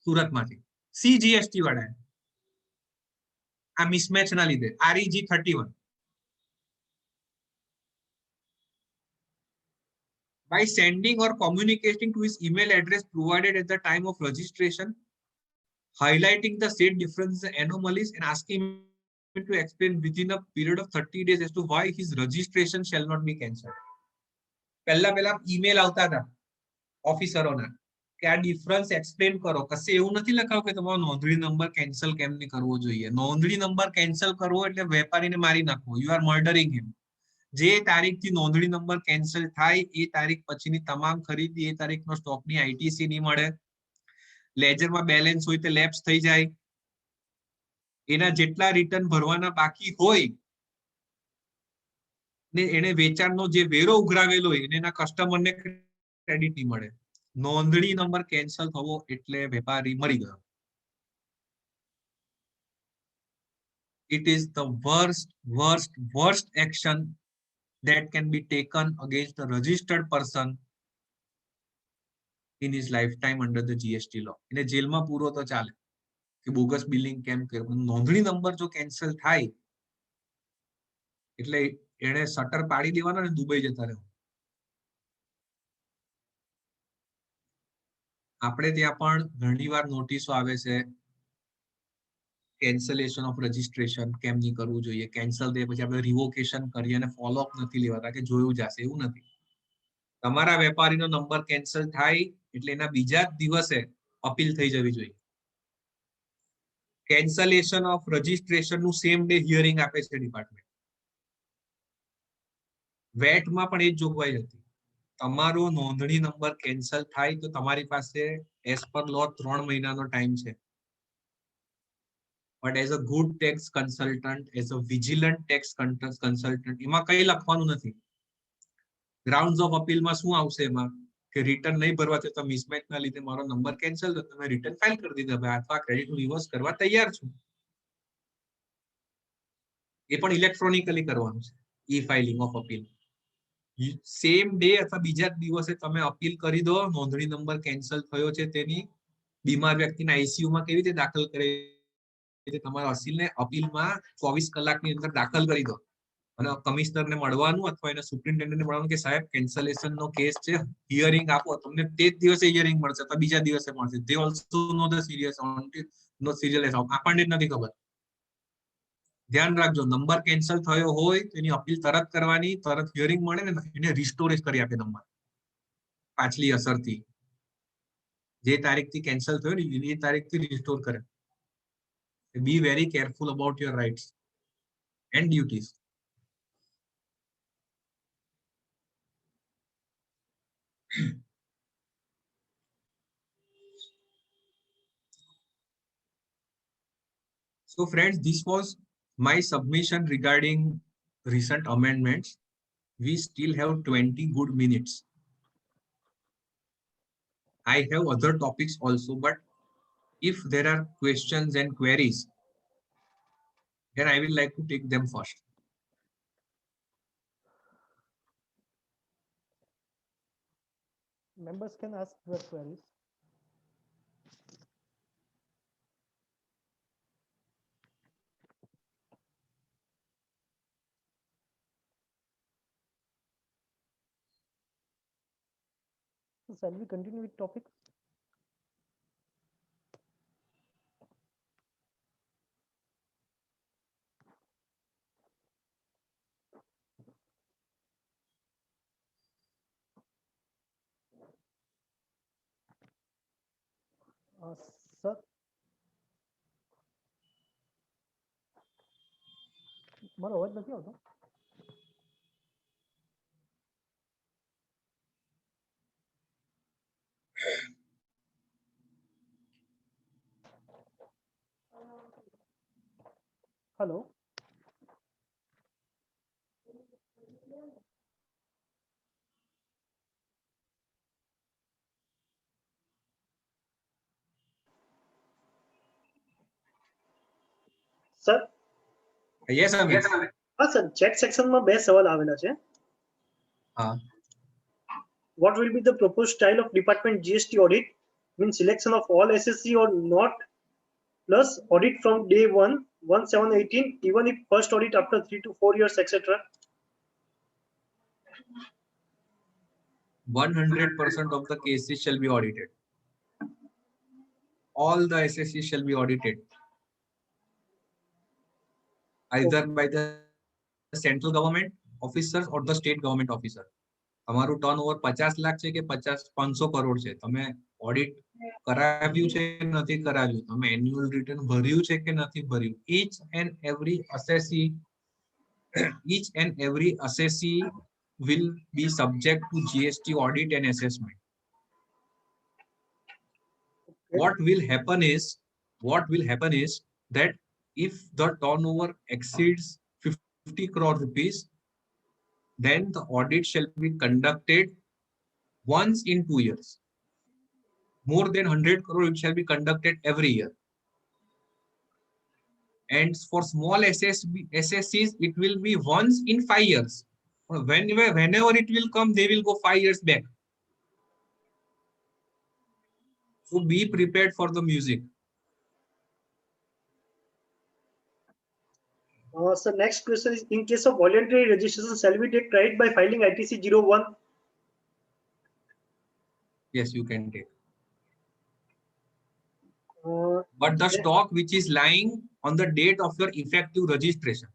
સુરતમાંથી CGST વાળાએ આ મિસમેચ ના લીધે. REG 31. By sending or communicating to his email address provided at the time of registration, highlighting the said differences and anomalies and asking him to explain within a period of 30 days as to why his registration shall not be cancelled. પહેલા email આવતા હતા ઓફિસરોના કે આ difference explain કરો. કશે એવું નથી લખાવ કે તમારો નોંધણી નંબર કેન્સલ કેમ નહીં કરવો જોઈએ. નોંધણી નંબર કેન્સલ કરવો એટલે વેપારીને મારી નાખવો. યુ આર મર્ડરિંગ હિમ. જે તારીખથી નોંધણી નંબર કેન્સલ થાય એ તારીખ પછીની તમામ ખરીદી એ તારીખનો સ્ટોકની આઈટીસી નહીં મળે. લેજરમાં બેલેન્સ હોય તે લેપ્સ થઈ જાય. એના જેટલા રિટર્ન ભરવાના બાકી હોય ને એને વેચાણનો જે વેરો ઉઘરાવેલો હોય એના કસ્ટમરને ક્રેડિટ નહીં મળે. નોંધણી નંબર કેન્સલ થવો એટલે વેપારી મરી ગયો. It is the worst action that can be taken against a registered person in his lifetime under the GST law. એને જેલમાં પૂરો તો ચાલે કે બોગસ બિલિંગ કેમ કે નોંધણી નંબર જો કેન્સલ થાય એટલે એને શટર પાડી દેવાના અને દુબઈ જતા રહેવું. આપણે ત્યાં પણ ઘણીવાર નોટિસો આવે છે કેન્સલેશન ઓફ રજિસ્ટ્રેશન કેમ નહીં કરવું જોઈએ. કેન્સલ થયા પછી આપણે રિવોકેશન કરીએ અને ફોલોઅપ નથી લેવાતા કે જોયું જશે. એવું નથી. તમારા વેપારીનો નંબર કેન્સલ થાય એટલે એના બીજા જ દિવસે અપીલ થઈ જવી જોઈએ. કેન્સલેશન ઓફ રજિસ્ટ્રેશન નું સેમ ડે હિયરિંગ આપે છે ડિપાર્ટમેન્ટ. વેટમાં પણ એ જ જોગવાઈ હતી. તમારો નોંધણી નંબર કેન્સલ થાય તો તમારી પાસે એઝ પર લો 3 મહિનાનો ટાઈમ છે. But as a good tax consultant, as a vigilant tax consultant એમાં કઈ લખવાનું નથી. ગ્રાઉન્ડ્સ ઓફ અપીલમાં શું આવશે એમાં કે રિટર્ન નહીં ભરવા છતાં મિસમેચના લીધે મારો નંબર કેન્સલ થયો, તમે રિટર્ન ફાઇલ કરી દીધા ભાઈ અથવા ક્રેડિટ રિવર્સ કરવા તૈયાર છું. એ પણ ઇલેક્ટ્રોનિકલી કરવાનું છે. E filing of appeal same day અથવા બીજા દિવસે તમે અપીલ કરી દો. નોંધણી નંબર કેન્સલ થયો છે તેની બીમાર વ્યક્તિના આઈસીયુમાં કેવી રીતે દાખલ કરે તમારા અસીલને અપીલમાં 24 કલાકની અંદર દાખલ કરી દો અને કમિશનરને મળવાનું અથવા એના સુપ્રિન્ટેન્ડન્ટને મળવાનું કે સાહેબ કેન્સલેશનનો કેસ છે, હિયરિંગ આપો. તમને તે જ દિવસે હિયરિંગ મળશે અથવા બીજા દિવસે મળશે. They also know the serious know serious આપણને જ નથી ખબર. ધ્યાન રાખજો, નંબર કેન્સલ થયો હોય તો એની અપીલ તરત કરવાની, તરત હિયરિંગ મળે ને એને રિસ્ટોરેજ કરી આપે નંબર પાછલી અસરથી. જે તારીખથી કેન્સલ થયો ને એ તારીખથી રિસ્ટોર કરે. Be very careful about your rights and duties. So friends, this was my submission regarding recent amendments. We still have 20 good minutes. I have other topics also, but if there are questions and queries, then I will like to take them first. Members can ask their queries. So shall we continue with topics? Sir, મારો અવાજ નથી આવતો? Hello. Sir Yes, Amit. હા sir, chat સેક્શનમાં બે સવાલ આવેલા છે. હા. What will be the proposed style of department GST audit? Means selection of all SSC or not, plus audit from day 1, 1/7/18, even if first audit after 3 to 4 years, etc. 100% of the cases shall be audited. all the SSC shall be audited either by the central government officers or the state government officer. તમારું turnover 50 lakh છે કે 500 કરોડ છે, તમે audit કરાવ્યું છે કે નથી કરાવ્યું, તમે એન્યુઅલ રિટર્ન ભર્યું છે કે નથી ભર્યું. each and every assessee will be subject to GST audit and assessment. What will happen is that if the turnover exceeds 50 crore rupees, then the audit shall be conducted once in 2 years. More than 100 crore, it shall be conducted every year. And for small SSCs, it will be once in 5 years. Whenever it will come, they will go 5 years back. So be prepared for the music. So next question is, in case of voluntary registration, shall we take credit by filing ITC 01? Yes, you can take. Uh, But the stock which is lying on the date of your effective registration,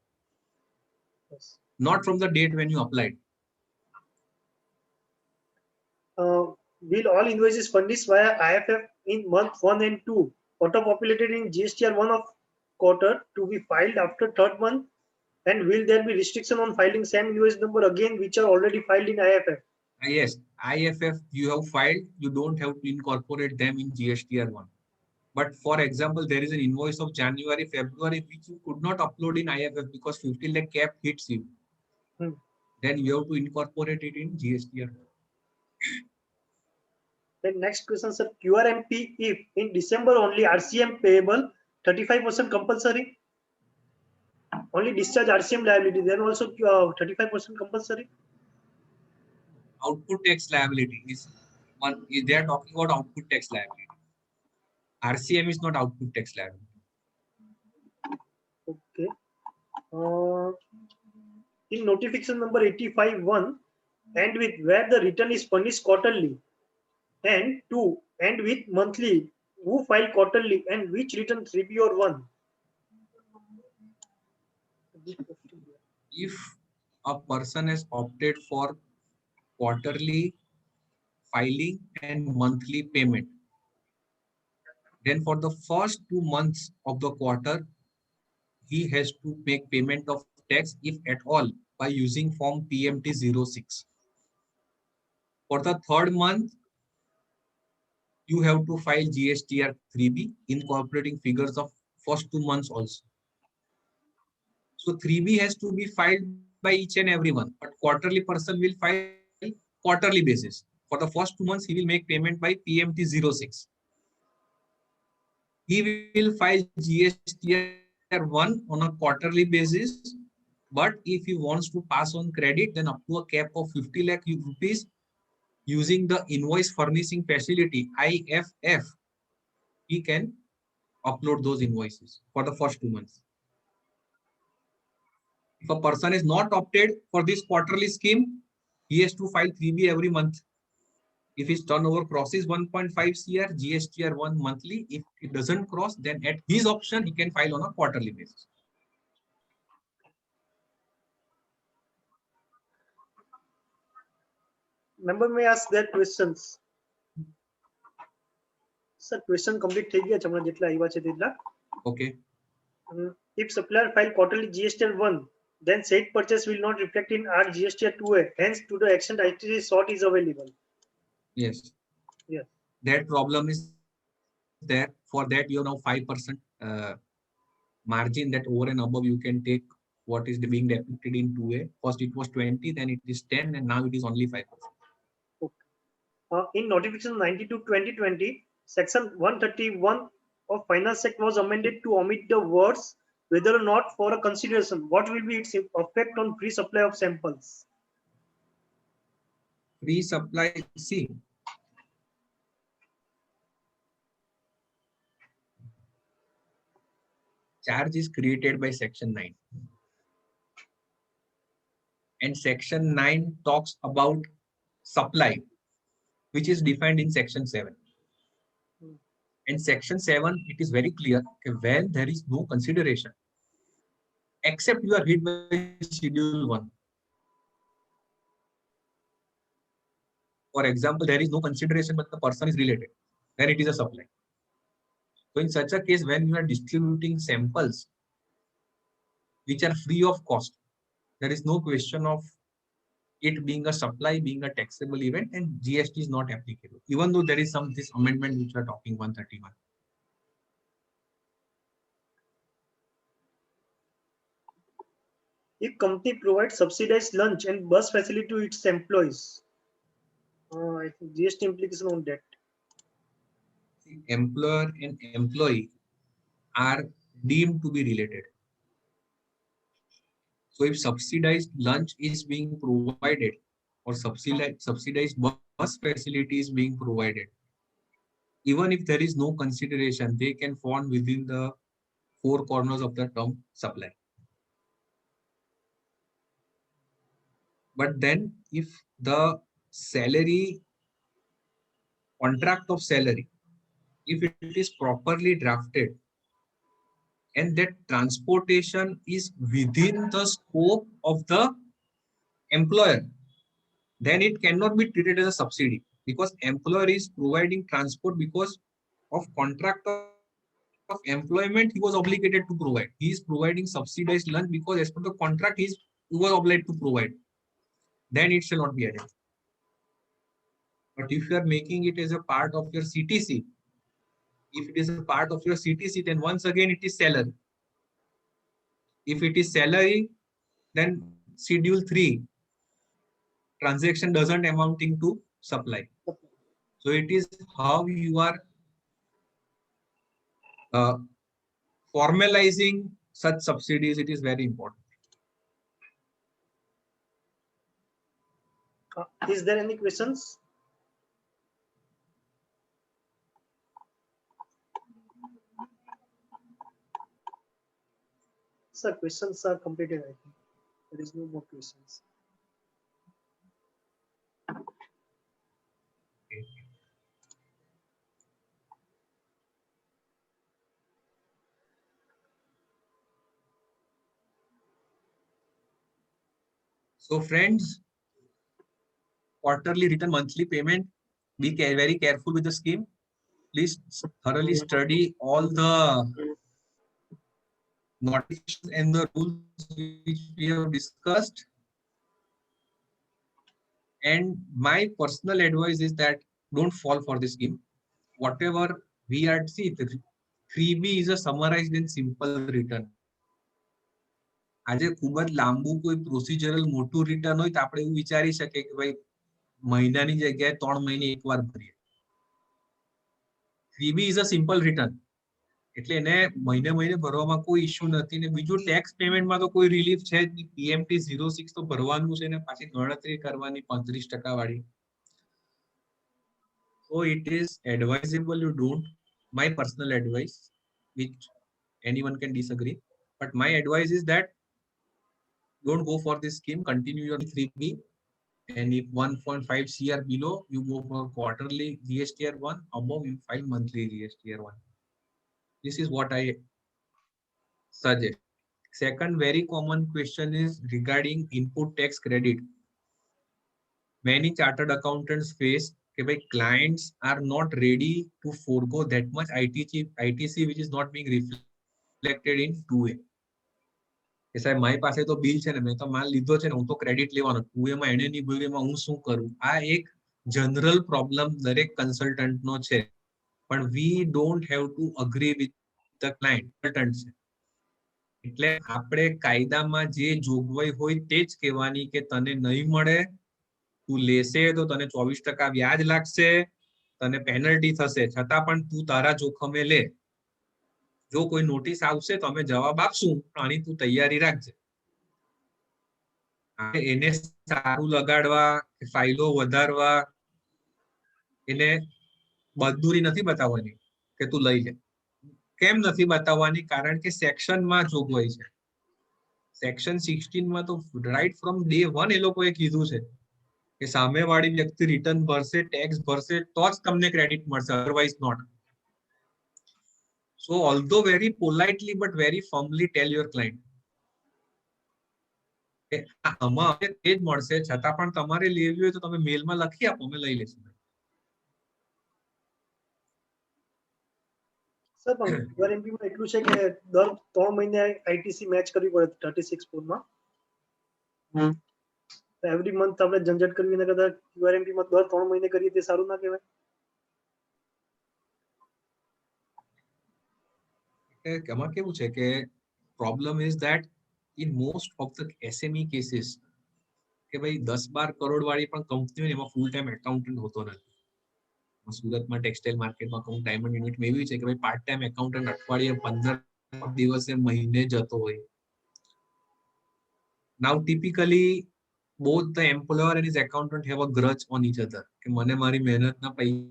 yes. not from the date when you applied. Will all invoices furnished via IFF in month 1 and 2 auto-populated in GSTR 1 of quarter to be filed after third month? And will there be restriction on filing same invoice number again which are already filed in IFF? Yes, IFF you have filed, you don't have to incorporate them in GSTR 1. But for example, there is an invoice of January, February, which you could not upload in IFF because 50 lakh cap hits you. Then you have to incorporate it in GSTR. Then next question, sir, QRMP, if in December only RCM payable, 35% compulsory? Only discharge RCM liability, then also 35% compulsory? Output tax liability is one. They are talking about output tax liability. RCM is not output tax liability. Okay. In notification number 85(1), and with where the return is furnished quarterly, and 2, and with monthly, who file quarterly and which return 3B or 1? If a person has opted for quarterly filing and monthly payment, then for the first 2 months of the quarter, he has to make payment of tax, if at all, by using form PMT 06. For the third month, you have to file GSTR 3B incorporating figures of first 2 months also. So 3B has to be filed by each and every one, but quarterly person will file quarterly basis. For the first 2 months, he will make payment by PMT 06. He will file GSTR 1 on a quarterly basis, but if he wants to pass on credit, then up to a cap of 50 lakh rupees using the invoice furnishing facility IFF, he can upload those invoices for the first 2 months. If a person is not opted for this quarterly scheme, he has to file 3B every month. If his turnover crosses 1.5 CR, GSTR 1 monthly. If it doesn't cross, then at his option, he can file on a quarterly basis. Member may ask their questions. Sir, question complete થઈ ગયા છે, હમણાં જેટલા આવ્યા છે તેટલા. Okay. If supplier file quarterly GSTR 1, then said purchase will not reflect in our GSTR 2A. Hence, to the extent ITC sort is available. Yes. Yes. That problem is there. For that, you have now 5% margin that over and above you can take what is being depicted in 2A. First it was 20, then it is 10, and now it is only 5%. Okay. In notification 92/2020, section 131 of Finance Act was amended to omit the words whether or not for a consideration. What will be its effect on free supply of samples? Free supply, see. Charge is created by section 9. And section 9 talks about supply, which is defined in section 7. And section 7, it is very clear okay, when there is no consideration, except you are hit by schedule 1. For example, there is no consideration, but the person is related, then it is a supply. So in such a case, when you are distributing samples which are free of cost, there is no question of it being a supply, being a taxable event, and GST is not applicable, even though there is some this amendment which we are talking 131. If company provides subsidized lunch and bus facility to its employees, I think GST implication on that. Employer and employee are deemed to be related. So if subsidized lunch is being provided or subsidized bus facility is being provided, even if there is no consideration, they can fall within the four corners of the term supply. But then if the salary, contract of salary, if it is properly drafted and that transportation is within the scope of the employer, then it cannot be treated as a subsidy, because employer is providing transport because of contract of employment he was obligated to provide. He is providing subsidized lunch because as per the contract he was obliged to provide. Then it shall not be added. But if you are making it as a part of your CTC, if it is a part of your CTC, then once again it is salary. If it is salary, then schedule 3 transaction doesn't amounting to supply. So it is how you are formalizing such subsidies. It is very important. Is there any questions? Sir, questions are completed, I think. There is no more questions. Okay. So friends, quarterly return, monthly payment, be very careful with the scheme. Please thoroughly study all the notifications and the rules which we have discussed. And my personal advice is that don't fall for this scheme. Whatever we are, see, 3B is a summarized and simple return. આજે ખૂબ જ લાંબુ કોઈ procedural મોટું return હોય તો આપણે એવું વિચારી શકીએ કે ભાઈ મહિનાની જગ્યાએ 3 મહિને એકવાર ભરીએ. 3B is a simple return. એટલે એને મહિને મહિને ભરવામાં કોઈ ઇશ્યુ નથી. ને બીજું ટેક્સ પેમેન્ટમાં તો કોઈ રિલીફ છે જ નહીં. PMT 06 તો ભરવાનું છે ને પાછી ગણતરી કરવાની 35% વાળી. So it is advisable you don't. My personal advice, which anyone can disagree, but my advice is that don't go for this scheme. Continue your 3B, and if 1.5 CR below, you go for quarterly GSTR 1. Above, you file monthly GSTR 1. This is what I suggest. Second very common question is regarding input tax credit. Many chartered accountants face that clients are not ready to forego that much ITC which is not being reflected in 2A. કે સાહેબ મારી પાસે તો bill છે ને, મેં તો માલ લીધો છે ને, હું તો ક્રેડિટ લેવાનો, 2A માં એને નહીં ભર્યું, એમાં હું શું કરું? આ એક જનરલ પ્રોબ્લેમ દરેક કન્સલ્ટન્ટનો છે. પણ we don't have to agree with the client. એટલે આપણે કાયદામાં જે જોગવાઈ હોય તે જ કહેવાની કે તને નહીં મળે, તું લેશે તો તને 24% વ્યાજ લાગશે, તને પેનલ્ટી થશે, છતાં પણ તું તારા જોખમે લે. જો કોઈ નોટિસ આવશે તો અમે જવાબ આપશું, આની તું તૈયારી રાખજે. એને સારું લગાડવા, ફાઇલો વધારવા, એને બદદુરી નથી બતાવવાની કે તું લઈ લે. કેમ નથી બતાવવાની? કારણ કે સેક્શનમાં જોગવાઈ છે. સેક્શન 16 માં તો રાઈટ ફ્રોમ ડે 1 એ લોકોએ કીધું છે કે સામેવાળી વ્યક્તિ રિટર્ન ભરશે, ટેક્સ ભરશે તો જ તમને ક્રેડિટ મળશે, otherwise not. So although very politely but very firmly tell your client કે અમારે તે જ મળશે, છતાં પણ તમારે લેવી હોય તો તમે મેલમાં લખી આપો, અમે લઈ લઈશું. સર પણ QRMP માં એટલું છે કે દર 3 મહિને આઈટીસી મેચ કરવી પડે 36 પોલમાં. એવરી મંથ આપણે ઝંઝટ કરવી એના કરતા QRMP માં દર 3 મહિને કરીએ તે સારું ના કહેવાય? એમાં કેવું છે કે problem is that in most of the SME cases કે ભાઈ 10-12 કરોડ વાળી પણ કંપનીઓ એમાં ફૂલ ટાઈમ એકાઉન્ટન્ટ હોતો નથી. સુરતમાં ટેક્સટાઇલ માર્કેટમાં કહું, ડાયમંડ યુનિટમાં એવી છે કે ભાઈ પાર્ટ ટાઈમ એકાઉન્ટન્ટ અઠવાડિયે 15 દિવસે મહિને જતો હોય. Now typically both the employer and his accountant have a grudge on each other કે મને મારી મહેનતના પૈસા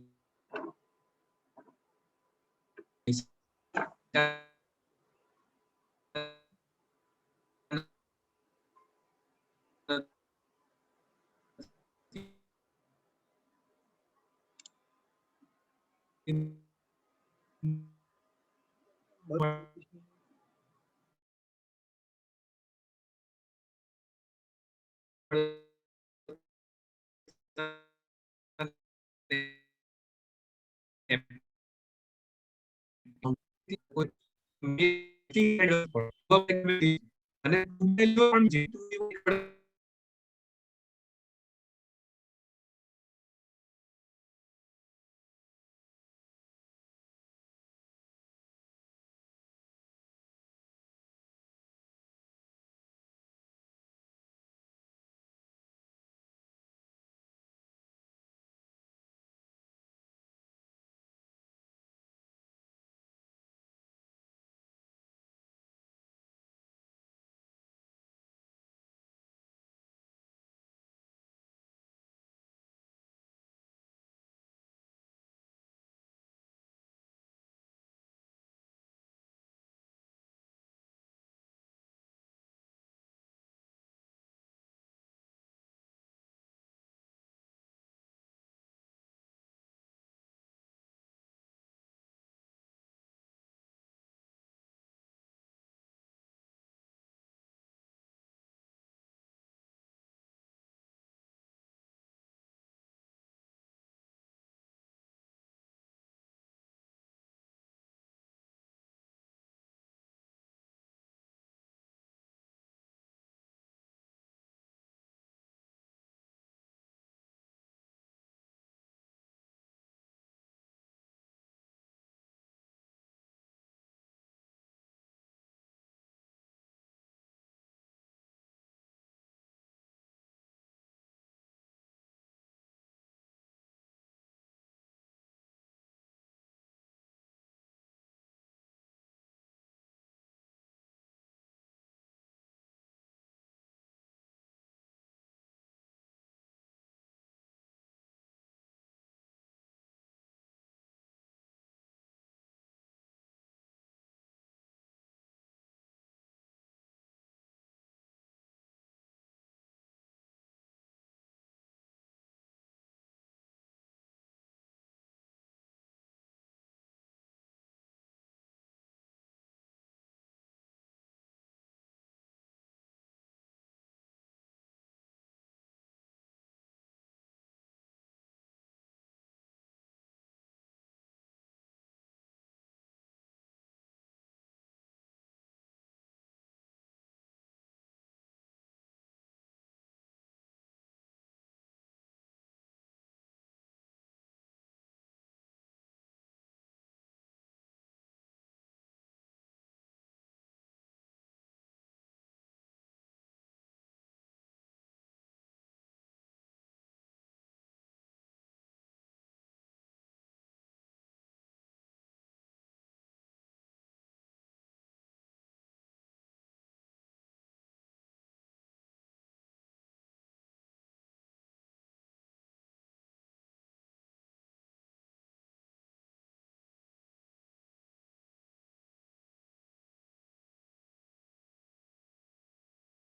અને